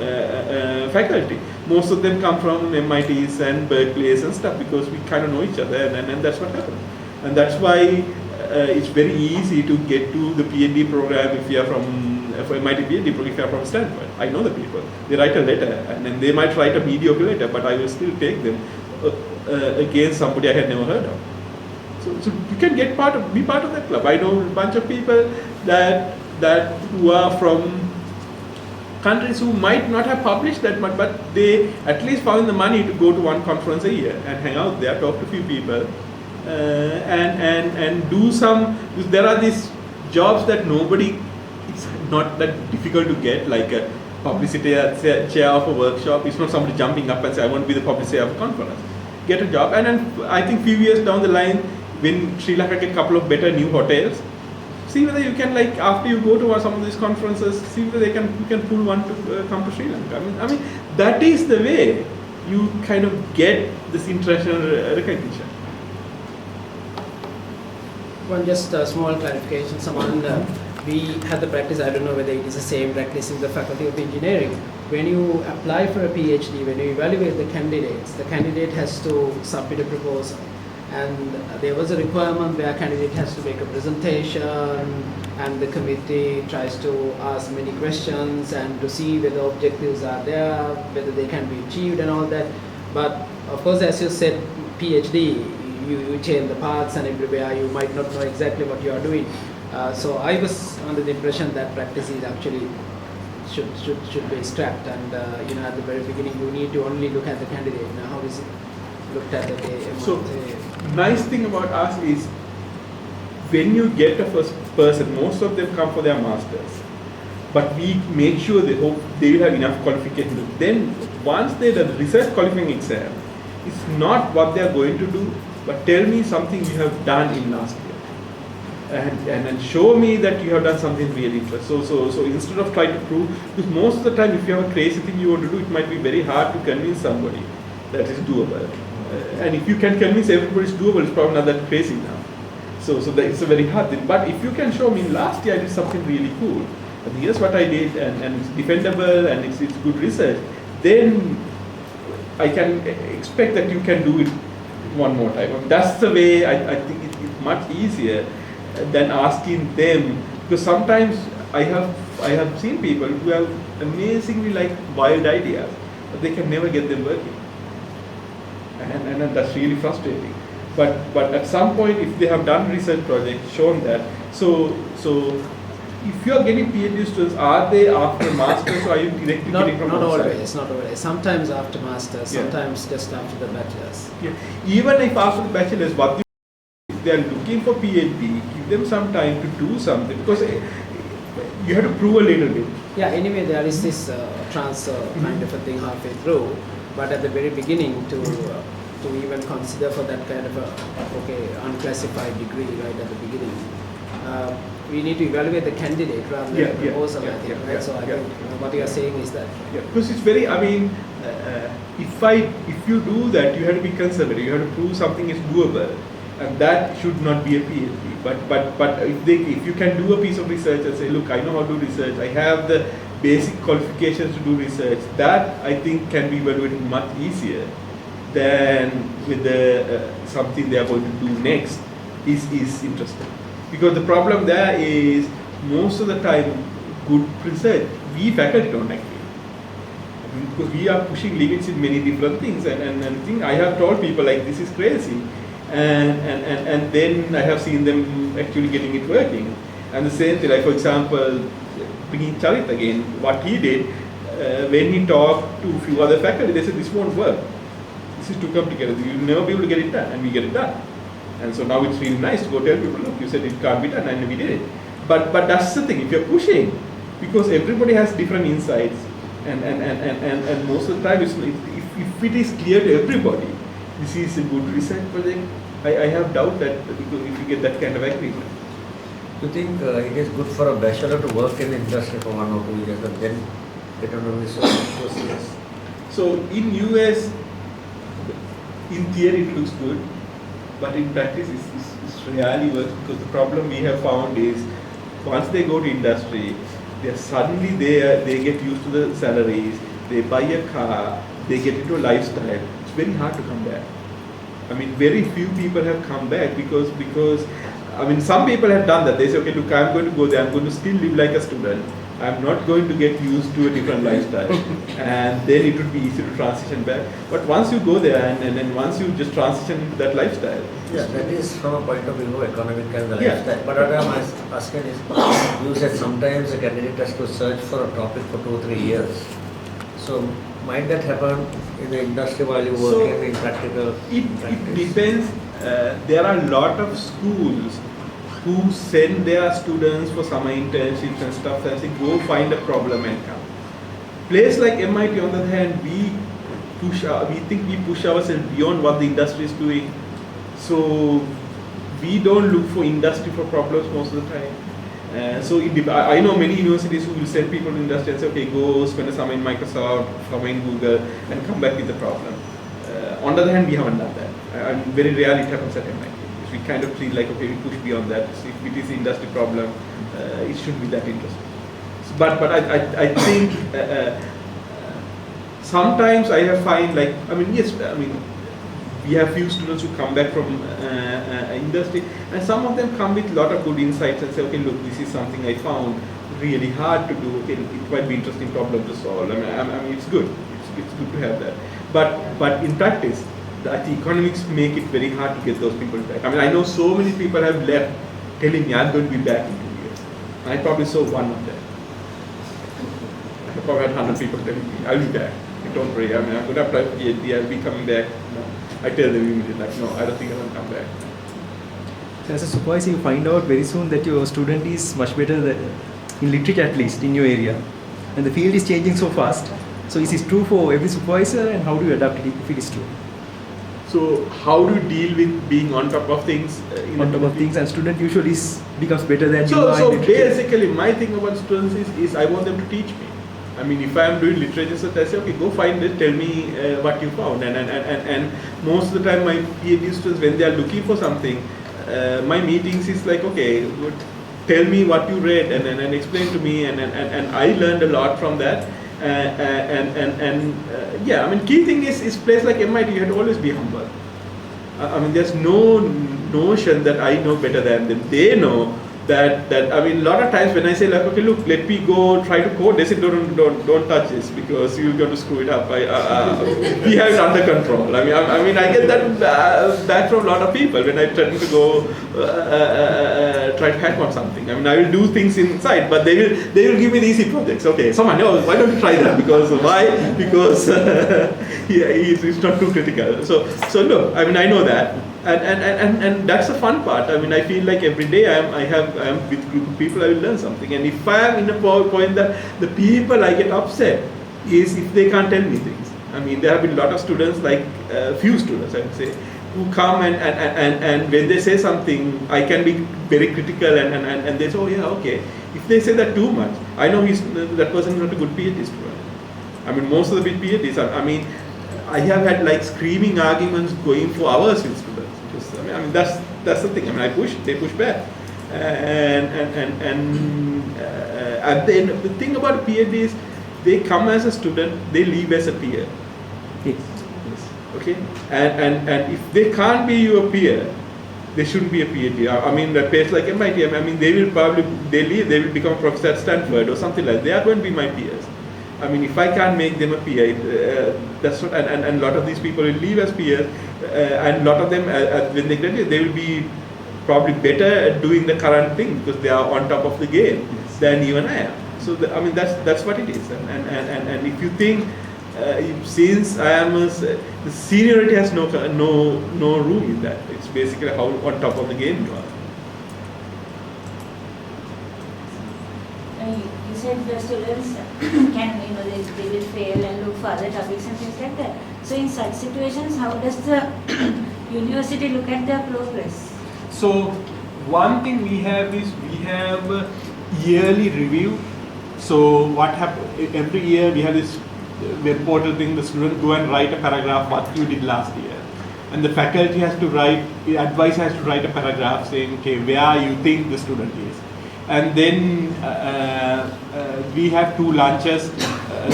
faculty, most of them come from MITs and Berkeleys and stuff because we kind of know each other, and that's what happens. And that's why it's very easy to get to the Ph.D. program if you are from MIT Ph.D. program if you are from Stanford. I know the people. They write a letter, and then they might write a mediocre letter, but I will still take them against somebody I had never heard of. So you can be part of that club. I know a bunch of people that who are from countries who might not have published that much, but they at least found the money to go to one conference a year and hang out there, talk to a few people, and do some. There are these jobs that it's not that difficult to get, like a publicity chair of a workshop. It's not somebody jumping up and say, I want to be the publicity of a conference. Get a job, and then I think few years down the line, when Sri Lanka get a couple of better new hotels, see whether you can, like after you go to some of these conferences, see whether you can pull one to come to Sri Lanka. I mean that is the way you kind of get this international recognition. One just small clarification. Someone we had the practice. I don't know whether it is the same practice in the Faculty of Engineering. When you apply for a PhD, when you evaluate the candidates, the candidate has to submit a proposal, and there was a requirement where candidate has to make a presentation, and the committee tries to ask many questions and to see whether objectives are there, whether they can be achieved, and all that. But of course, as you said, PhD, you change the paths, and everywhere you might not know exactly what you are doing. So I was under the impression that practice is actually should be scrapped, and at the very beginning you need to only look at the candidate. Now, how is it looked at the So, nice thing about us is when you get a first person, most of them come for their masters, but we make sure they hope they will have enough qualification. Then once they do the research qualifying exam, it's not what they are going to do, but tell me something you have done in last year. And show me that you have done something really interesting. So instead of trying to prove, because most of the time if you have a crazy thing you want to do, it might be very hard to convince somebody that is doable. And if you can convince everybody it's doable, it's probably not that crazy now. So that it's a very hard thing. But if you can show me last year I did something really cool, and here's what I did, and it's defendable and it's good research, then I can expect that you can do it one more time. I mean, that's the way I think it's much easier than asking them, because sometimes I have seen people who have amazingly wild ideas, but they can never get them working, and that's really frustrating. But at some point, if they have done research projects, shown that, so if you are getting PhD students, are they after masters or are you directly getting from outside? Not always. Sometimes after masters, sometimes just after the bachelor's. Yeah. Even if after the bachelor's, what if they are looking for PhD, give them some time to do something, because you have to prove a little bit. Yeah, anyway, there is this transfer kind of a thing halfway through, but at the very beginning to even consider for that kind of a unclassified degree right at the beginning, we need to evaluate the candidate rather than the proposal, I think, right? So I think what you are saying is that. Yeah, because it's very, if you do that, you have to be conservative, you have to prove something is doable, and that should not be a PhD. But if you can do a piece of research and say, look, I know how to do research, I have the basic qualifications to do research, that I think can be evaluated much easier than with something they are going to do next is interesting. Because the problem there is, most of the time, good research, we faculty don't like it. Because we are pushing limits in many different things, and I have told people this is crazy, and then I have seen them actually getting it working. And the same thing, for example, bringing Charit again, what he did, when he talked to a few other faculty, they said this won't work. This is too complicated, you'll never be able to get it done, and we get it done. And so now it's really nice to go tell people, look, you said it can't be done, and we did it. But that's the thing, if you're pushing, because everybody has different insights, and most of the time, if it is clear to everybody, this is a good research project, I have doubt that because if you get that kind of agreement. Do you think it is good for a bachelor to work in the industry for 1 or 2 years and then get on a research course? Yes. So in US, in theory it looks good, but in practice it's rarely works, because the problem we have found is once they go to industry, they get used to the salaries, they buy a car, they get into a lifestyle. It's very hard to come back. Very few people have come back because some people have done that. They say, okay, look, I'm going to go there, I'm going to still live like a student. I'm not going to get used to a different lifestyle. And then it would be easy to transition back. But once you go there and then once you just transition into that lifestyle. Yeah, that is from a point of view, economic and the lifestyle. Yeah. But what I'm asking is, you said sometimes a candidate has to search for a topic for 2 or 3 years. So might that happen in the industry while you work in practical? It depends. There are a lot of schools who send their students for summer internships and stuff and say, go find a problem and come. Place like MIT, on the other hand, we think we push ourselves beyond what the industry is doing. So we don't look for industry for problems most of the time. I know many universities who will send people to industry and say, okay, go spend a summer in Microsoft, summer in Google, and come back with the problem. On the other hand, we haven't done that. Very rarely it happens at MIT. which we kind of treat like, okay, we push beyond that. So if it is industry problem, it shouldn't be that interesting. But I think sometimes I have find like, we have few students who come back from industry, and some of them come with a lot of good insights and say, okay, look, this is something I found really hard to do. Okay, it might be interesting problem to solve. It's good. It's good to have that. But in practice, the economics make it very hard to get those people back. I know so many people have left telling me I'm going to be back in 2 years. I probably saw one of them. I probably had 100 people telling me I'll be back. Don't worry. I'm going to apply for Ph.D. I'll be coming back. No. I tell them immediately, like, no, I don't think I'm going to come back. So as a supervisor, you find out very soon that your student is much better in literature, at least in your area, and the field is changing so fast. So is this true for every supervisor, and how do you adapt it if it is true? So how do you deal with being on top of things? On top of things, and student usually becomes better than you are So in literature. basically, my thing about students is I want them to teach me. If I am doing literature, so I say, okay, go find it, tell me what you found. And most of the time, my PhD students, when they are looking for something, my meetings is like, okay, tell me what you read and explain to me, and I learned a lot from that. Key thing is place like MIT, you have to always be humble. There's no notion that I know better than them. They know that a lot of times when I say like, okay, look, let me go try to code, they say don't touch this because you're going to screw it up. We have it under control. I get that back from a lot of people when I try to go try to hack on something. I will do things inside, but they will give me the easy projects. Okay, Saman, why don't you try that? Because why? Because it's not too critical. So look, I know that. And that's the fun part. I feel like every day I am with a group of people, I will learn something. And if I am in a point that the people I get upset is if they can't tell me things. There have been a lot of students, like few students I would say, who come and when they say something, I can be very critical and they say, oh yeah, okay. If they say that too much, I know that person is not a good PhD student. Most of the big PhDs, I have had like screaming arguments going for hours with students. Because, that's the thing. I push, they push back, and at the end, the thing about PhD is they come as a student, they leave as a peer. Yes. Okay, and if they can't be your peer, they shouldn't be a PhD. A place like MIT, they will probably leave, they will become a professor at Stanford or something like that. They are going to be my peers. If I can't make them a peer, that's what, and a lot of these people will leave as peers, and a lot of them, when they graduate, they will be probably better at doing the current thing because they are on top of the game than even I am. So that's what it is. And if you think, since I am the seniority has no room in that. It's basically how on top of the game you are. You said the students can, they will fail and look for other topics and things like that. So in such situations, how does the university look at their progress? So one thing we have is we have a yearly review. So what happens every year, we have this web portal thing. The student go and write a paragraph what you did last year, and the faculty has to write, the advisor has to write a paragraph saying, okay, where you think the student is. And then we have 2 lunches.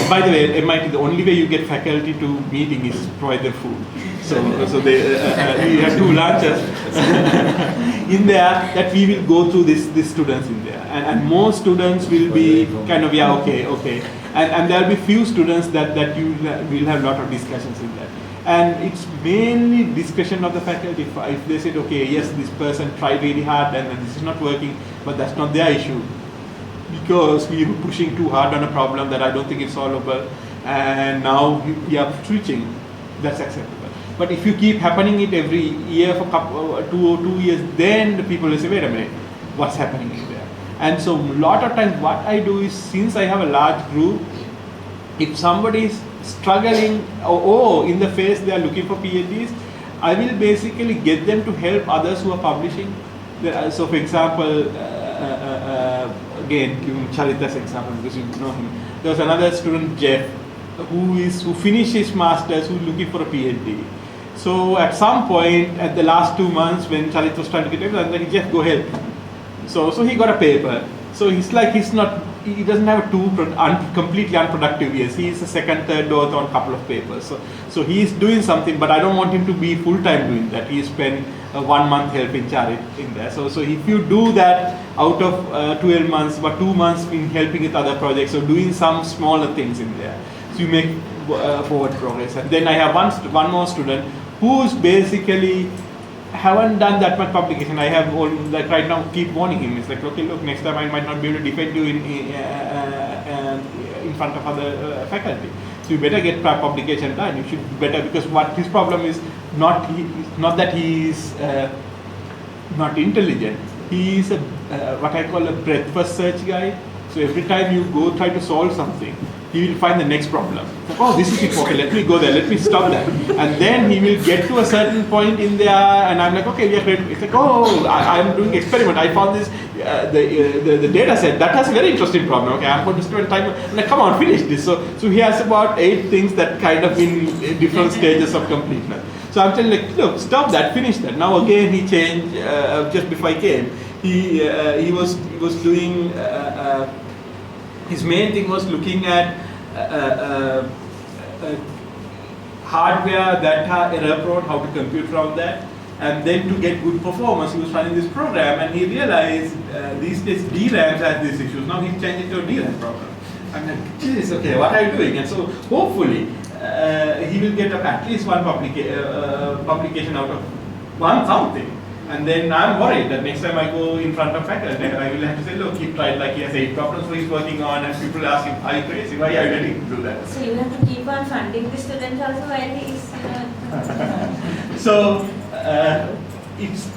By the way, MIT, the only way you get faculty to meeting is provide their food. So we have 2 lunches in there that we will go through these students in there. And most students will be kind of, yeah, okay. And there will be few students that you will have a lot of discussions in that. And it's mainly discussion of the faculty. If they said, okay, yes, this person tried really hard and this is not working, but that's not their issue. Because we were pushing too hard on a problem that I don't think it's solvable, and now we are switching, that's acceptable. But if you keep happening it every year for 2 years, then the people will say, wait a minute, what's happening in there? And so a lot of times what I do is, since I have a large group, if somebody is struggling, in the phase they are looking for PhDs, I will basically get them to help others who are publishing. So for example, again, giving Charita's example because you know him, there was another student, Jeff, who finished his master's, who's looking for a PhD. So at some point, at the last 2 months, when Charit was trying to get it, I was like, just go help. So he got a paper. So he doesn't have a completely unproductive years. He is a second, third author on a couple of papers. So he is doing something, but I don't want him to be full time doing that. He spent 1 month helping Charit in there. So if you do that out of 12 months, but 2 months in helping with other projects, so doing some smaller things in there, so you make forward progress. And then I have one more student who's basically haven't done that much publication. I have like right now keep warning him. It's like, okay, look, next time I might not be able to defend you in front of other faculty. So you better get publication done. You should better, because what his problem is not that he is not intelligent. He is what I call a breadth first search guy. So every time you go try to solve something, he will find the next problem. Like, oh, this is it. Okay, let me go there. Let me stop that. And then he will get to a certain point in there, and I'm like, okay, we are ready. It's like, oh, I'm doing experiment. I found this the data set that has a very interesting problem. Okay, I'm going to spend time. I'm like, come on, finish this. So he has about 8 things that kind of in different stages of completeness. So I'm telling like, look, stop that, finish that. Now again he changed just before I came. He was doing. His main thing was looking at hardware, data, error prone, how to compute from that, and then to get good performance, he was running this program, and he realized these days DRAMs has these issues. Now he's changing to a DRAM program. I'm like, geez, okay, what are you doing? And so hopefully he will get at least one publication out of one something. And then I'm worried that next time I go in front of faculty, I will have to say, look, he tried, like he has 8 problems he's working on, and people ask him, are you crazy? Why are you letting him do that? So you have to keep on funding the student also while he's So it's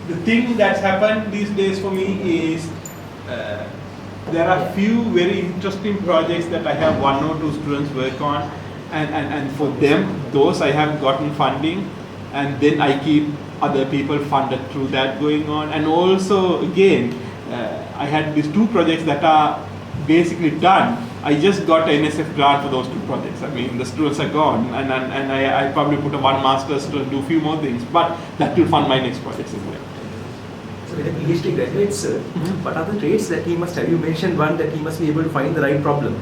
the thing that's happened these days for me is there are few very interesting projects that I have 1 or 2 students work on, and for them, those I have gotten funding, and then I keep other people funded through that going on. And also again, I had these 2 projects that are basically done. I just got an NSF grant for those 2 projects. I mean, the students are gone, and I probably put a 1 master's to do a few more things, but that will fund my next projects as well. So when a PhD graduates, what are the traits that he must have? You mentioned one, that he must be able to find the right problem.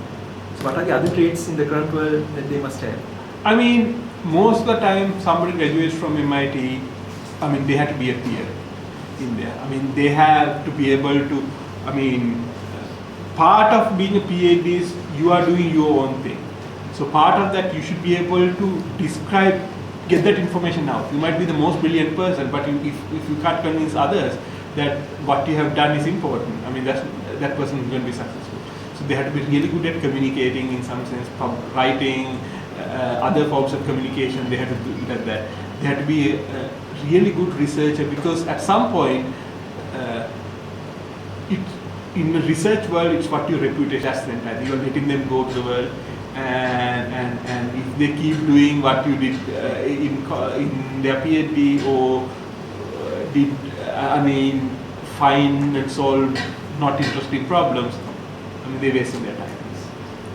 So what are the other traits in the current world that they must have? I mean, most of the time somebody graduates from MIT, I mean, they have to be a peer in there. I mean, they have to be able to, I mean, part of being a PhD is you are doing your own thing. So part of that, you should be able to get that information out. You might be the most brilliant person, but if you can't convince others that what you have done is important, I mean, that person is going to be successful. So they have to be really good at communicating in some sense, writing, other forms of communication, they have to do it at that. They have to be a really good researcher, because at some point, in the research world, it's what your reputation has then. You're letting them go to the world, and if they keep doing what you did in their PhD, or find and solve not interesting problems, I mean, they're wasting their time.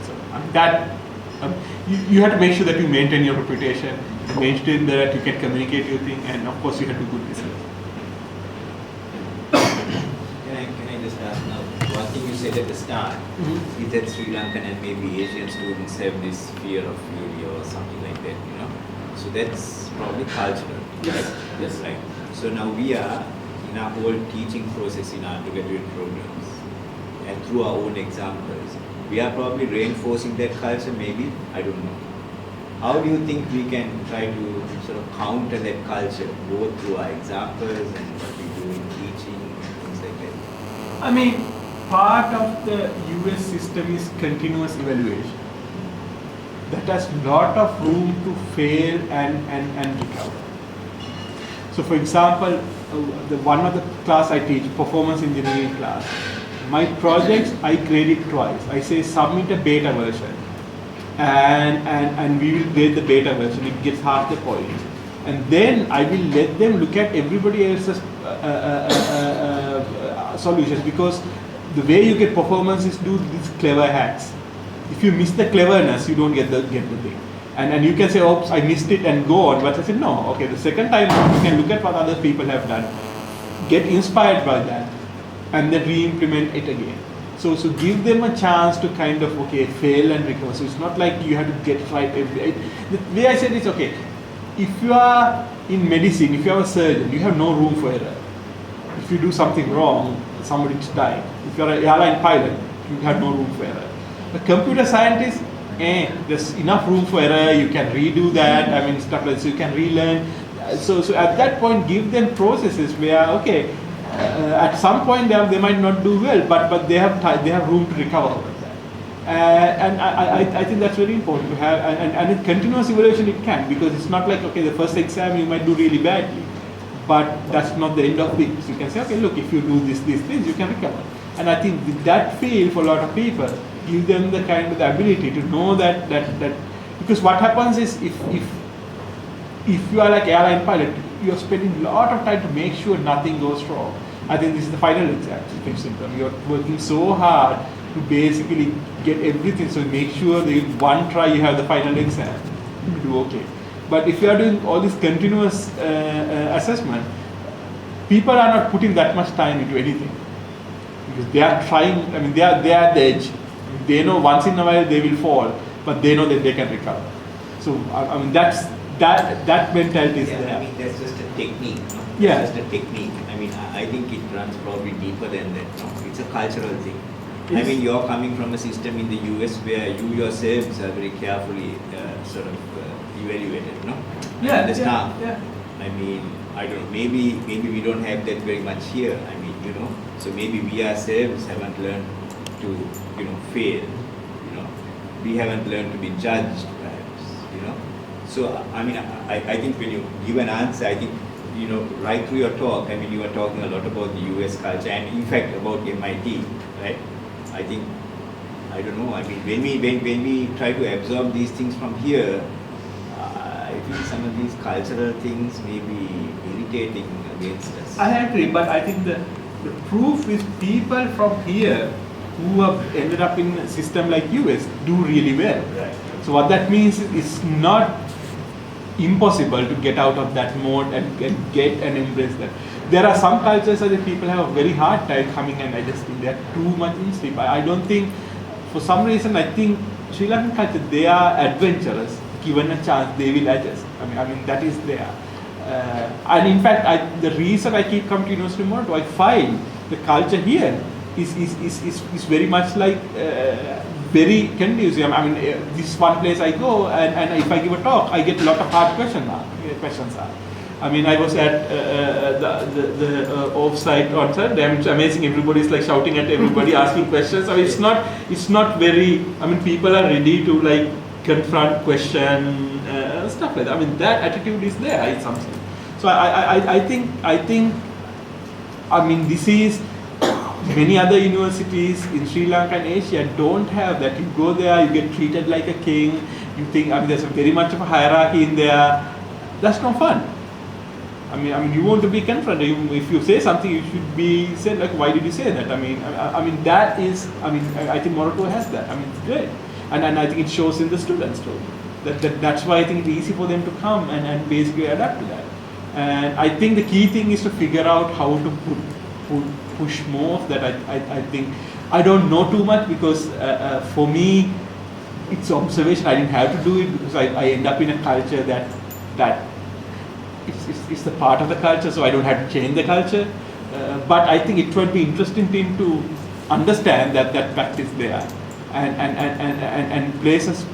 So that you have to make sure that you maintain your reputation, maintain that you can communicate your thing, and of course you have to do good research. Can I just ask now? One thing you said at the start is that Sri Lankan and maybe Asian students have this fear of failure or something like that, you know. So that's probably cultural. Yes. Yes, right. So now we are in our whole teaching process in our undergraduate programs, and through our own examples, we are probably reinforcing that culture, maybe, I don't know. How do you think we can try to sort of counter that culture, both through our examples and what we do in teaching and things like that? I mean, part of the US system is continuous evaluation. That has lot of room to fail and recover. So for example, the one of the class I teach, performance engineering class, my projects I grade it twice. I say submit a beta version, and we will grade the beta version. It gets half the points, and then I will let them look at everybody else's solutions, because the way you get performance is do these clever hacks. If you miss the cleverness, you don't get the thing. And you can say, oops, I missed it and go on. But I said, no, okay, the second time you can look at what other people have done, get inspired by that, and then re-implement it again. So give them a chance to kind of, okay, fail and recover. So it's not like you have to get right every. The way I said it's okay. If you are in medicine, if you are a surgeon, you have no room for error. If you do something wrong, somebody's dying. If you are an airline pilot, you have no room for error. A computer scientist, there's enough room for error. You can redo that. I mean, stuff like this. So you can relearn. So at that point, give them processes where, okay, at some point they might not do well, but they have room to recover out of that. And I think that's very important to have. And in continuous evaluation it can, because it's not like, okay, the first exam you might do really badly, but that's not the end of it. So you can say, okay, look, if you do these things, you can recover. And I think with that feel for a lot of people, give them the kind of the ability to know that because what happens is if you are like airline pilot, you are spending a lot of time to make sure nothing goes wrong. I think this is the final exam, in simple. You're working so hard to basically get everything, so make sure that in one try you have the final exam, you do okay. But if you are doing all this continuous assessment, people are not putting that much time into anything. Because they are trying, I mean, they are at the edge. They know once in a while they will fall, but they know that they can recover. So, I mean, that mentality is there. I mean, that's just a technique. No? Yeah. It's just a technique. I mean, I think it runs probably deeper than that. No? It's a cultural thing. Yes. I mean, you're coming from a system in the US where you yourselves are very carefully sort of evaluated, no? Yeah, and the staff. Yeah. I mean, I don't know, maybe we don't have that very much here. I mean, so maybe we ourselves haven't learned to, fail, we haven't learned to be judged, perhaps, So, I mean, I think when you give an answer, I think, right through your talk, I mean, you were talking a lot about the US culture and in fact about MIT, right? I think, I don't know, I mean, when we try to absorb these things from here, I think some of these cultural things may be irritating against us. I agree, but I think the proof is people from here who have ended up in a system like US do really well. Right. So what that means is it's not impossible to get out of that mode and get and embrace that. There are some cultures that people have a very hard time coming and adjusting. They are too much in sleep. I don't think, for some reason, I think Sri Lankan culture, they are adventurous. Given a chance, they will adjust. I mean that is there. And in fact, the reason I keep coming to University of Moratuwa, I find the culture here is very much like very conducive. I mean, this is one place I go, and if I give a talk, I get a lot of hard questions. I mean, I was at the off-site on Saturday. It's amazing. Everybody's like shouting at everybody, asking questions. I mean, it's not very. I mean, people are ready to like confront, question, stuff like that. I mean, that attitude is there in some sense. So I think. I mean, this is. Many other universities in Sri Lanka and Asia don't have that. You go there, you get treated like a king. You think, I mean, there's very much of a hierarchy in there. That's no fun. I mean, you want to be confronted. If you say something, you should be said like, why did you say that? I mean, that is. I mean, I think Moratuwa has that. I mean, it's great, and I think it shows in the students too. That's why I think it's easy for them to come and basically adapt to that. And I think the key thing is to figure out how to push more of that. I think I don't know too much because for me it's observation. I didn't have to do it because I end up in a culture that it's the part of the culture, so I don't have to change the culture. But I think it would be interesting to understand that practice there and places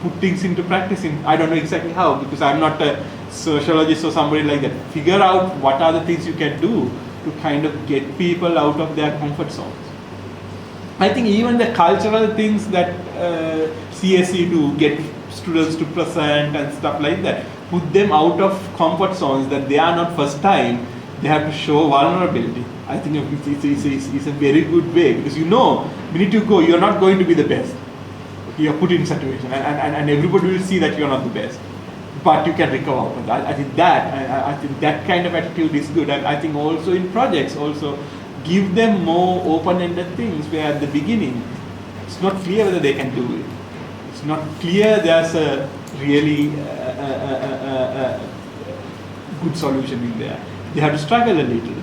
put things into practice. I don't know exactly how, because I'm not a sociologist or somebody like that. Figure out what are the things you can do to kind of get people out of their comfort zones. I think even the cultural things that CSE do, get students to present and stuff like that, put them out of comfort zones that they are not first time, they have to show vulnerability. I think it's a very good way, because minute you go, you're not going to be the best. You're put in situation and everybody will see that you're not the best. But you can recover from that. I think that kind of attitude is good. And I think also in projects, also give them more open-ended things where at the beginning it's not clear whether they can do it. It's not clear there's a really good solution in there. They have to struggle a little.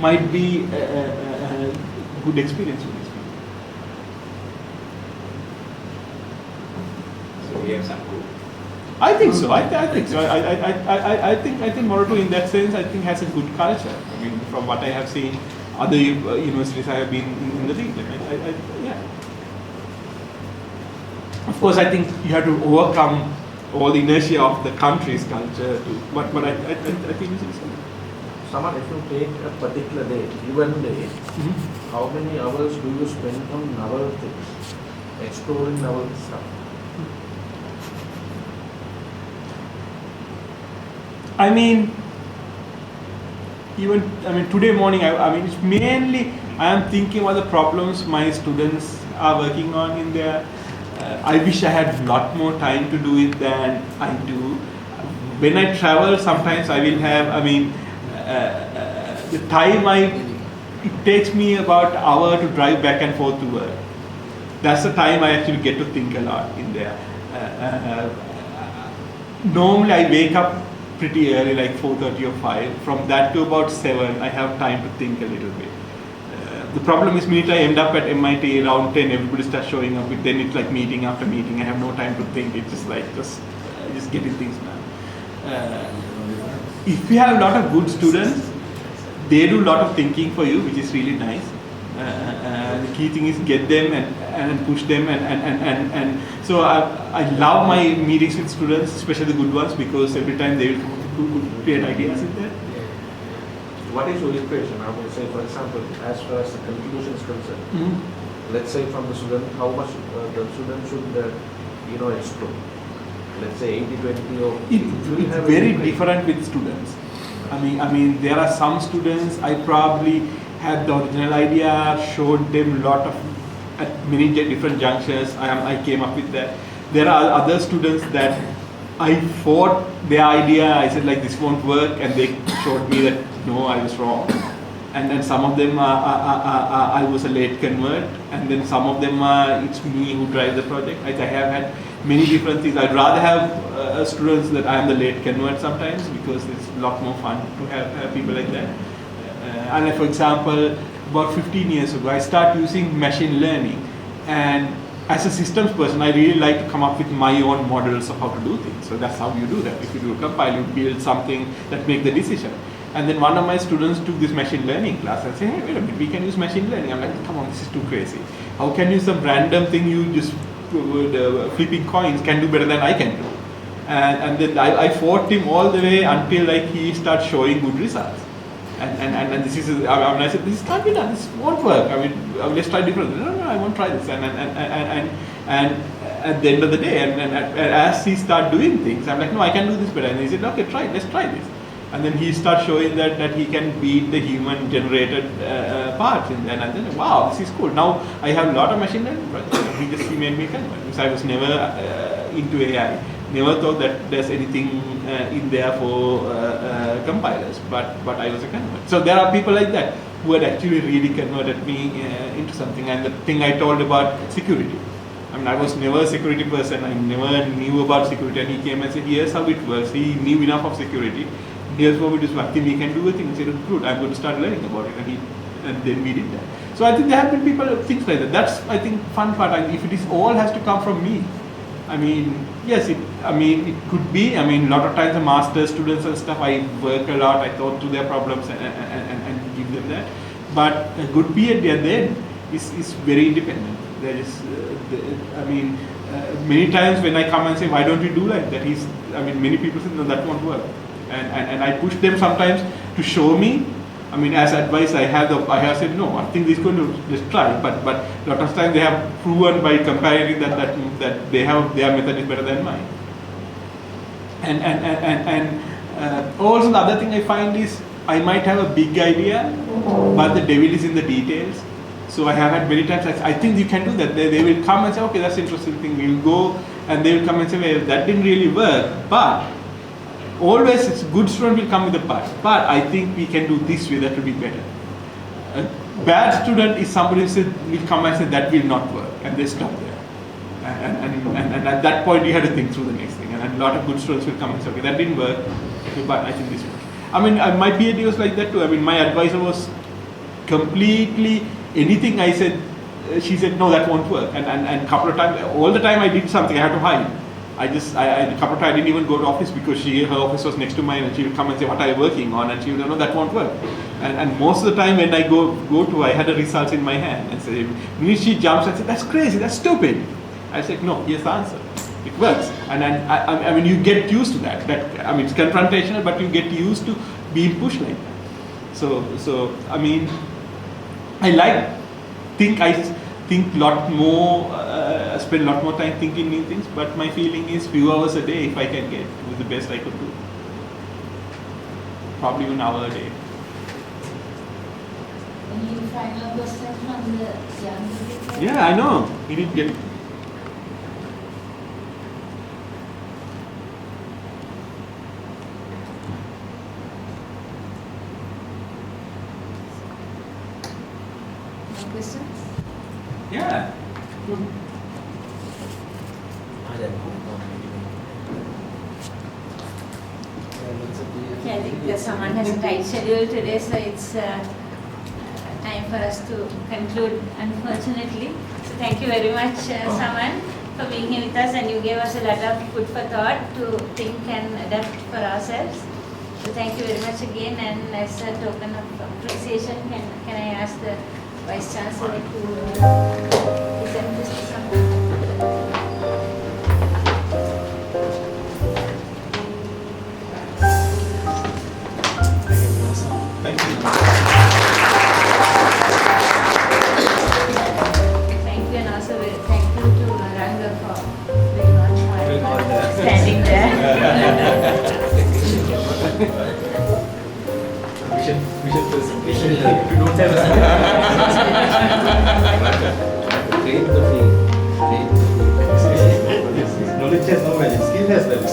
Might be a good experience for these people. So we have some hope. I think so. I think so. I think Moratuwa in that sense has a good culture. I mean, from what I have seen, other universities I have been in the region. Yeah. Of course, I think you have to overcome all the inertia of the country's culture. But I think this is Saman, if you take a particular day, given day, how many hours do you spend on novel things, exploring novel stuff? I mean, today morning, I mean, it's mainly I am thinking about the problems my students are working on in there. I wish I had a lot more time to do it than I do. When I travel, sometimes I will have, the time it takes me about an hour to drive back and forth to work. That's the time I actually get to think a lot in there. Normally I wake up pretty early, like 4:30 or 5. From that to about 7, I have time to think a little bit. The problem is, minute I end up at MIT around 10, everybody starts showing up. Then it's like meeting after meeting. I have no time to think. It's just like just getting things done. If you have a lot of good students, they do a lot of thinking for you, which is really nice. The key thing is get them and push them and so I love my meetings with students, especially the good ones, because every time they will come up with good great ideas in there. What is your impression? I would say, for example, as far as the conclusion is concerned, let's say from the student, how much the student should explore? Let's say 80-20 or... It's very different with students. I mean, there are some students I probably had the original idea, showed them a lot of at many different junctures. I came up with that. There are other students that I fought their idea. I said like this won't work, and they showed me that no, I was wrong. And then some of them I was a late convert, and then some of them it's me who drives the project. I have had many different things. I'd rather have students that I am the late convert sometimes, because it's a lot more fun to have people like that. And for example, about 15 years ago, I started using machine learning, and as a systems person, I really like to come up with my own models of how to do things. So that's how you do that. If you do a compile, you build something that makes the decision. And then one of my students took this machine learning class and said, hey, wait a minute, we can use machine learning. I'm like, come on, this is too crazy. How can you some random thing you just flipping coins can do better than I can do? And then I fought him all the way until like he started showing good results. And this is, I said, this can't be done, this won't work. Let's try different. No, I won't try this. And at the end of the day, and as he started doing things, I'm like, no, I can do this better. And he said, okay, let's try this. And then he started showing that he can beat the human generated parts in there. And then, wow, this is cool. Now I have a lot of machine learning projects. He made me convert, because I was never into AI. Never thought that there's anything in there for compilers, but I was a convert. So there are people like that who had actually really converted me into something. And the thing I told about security, I was never a security person. I never knew about security, and he came and said, here's how it works. He knew enough of security. Here's what we do. I think we can do a thing. He said, good, I'm going to start learning about it. And then we did that. So I think there have been people, things like that. That's, I think, fun part. If it is all has to come from me. Yes, it could be. A lot of times the master students and stuff, I work a lot. I thought through their problems and give them that. But a good PhD at the end is very independent. There is, many times when I come and say, why don't you do like that? Many people say, no, that won't work. And I push them sometimes to show me. As advice, I have said no. I think this is going to just try. But a lot of times they have proven by comparing that they have their method is better than mine. And also the other thing I find is I might have a big idea, but the devil is in the details. So I have had many times I think you can do that. They will come and say, okay, that's an interesting thing. We'll go, and they will come and say, well, that didn't really work, but. Always, it's good student will come with a part, but I think we can do this way, that will be better. A bad student is somebody who will come and say that will not work, and they stop there. And at that point, you have to think through the next thing. And and a lot of good students will come and say, okay, that didn't work, okay, but I think this works. I mean, my PhD was like that too. I mean, my advisor was completely, anything I said, she said, no, that won't work. And couple of times, all the time I did something, I had to hide. I a couple of times I didn't even go to office because her office was next to mine, and she would come and say, what are you working on? And she would know that won't work. And most of the time when I go to, I had the results in my hand and say, when she jumps and says, that's crazy, that's stupid. I said, no, here's the answer. It works. And I mean, you get used to that. I mean, it's confrontational, but you get used to being pushed like that. So I mean, I think lot more, spend a lot more time thinking new things, but my feeling is few hours a day if I can get, was the best I could do. Probably 1 hour a day. Any final question from the young people? Yeah, I know. You didn't get. No questions? Yeah. Okay, I think Saman has a tight schedule today, so it's time for us to conclude, unfortunately. So thank you very much, Saman, for being here with us, and you gave us a lot of food for thought to think and adapt for ourselves. So thank you very much again, and as a token of appreciation, can I ask the Vice Chancellor to present this to Saman? Thank you. Thank you, and also thank you to Ranga for being on my standing there. Vision person. If you don't have a Train the field. Train the field. knowledge has no value, skill has value.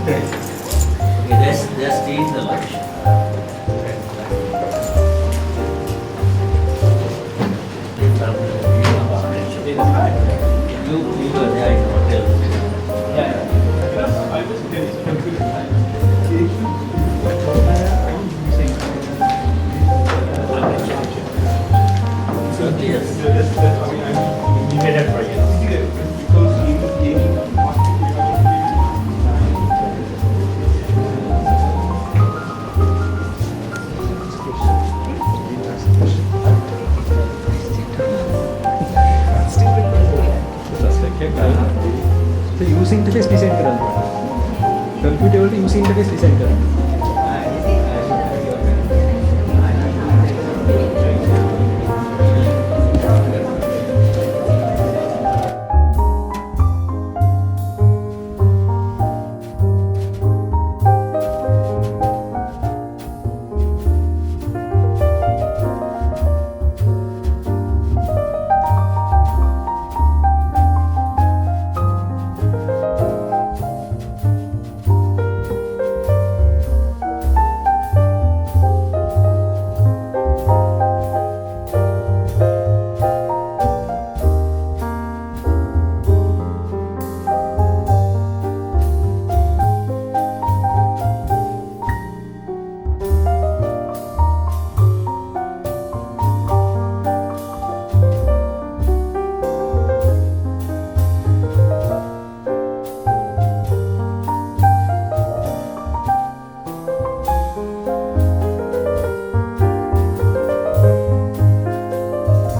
Okay, let's eat the lunch. You were there in the hotel. So use interface design करा computer use interface design करा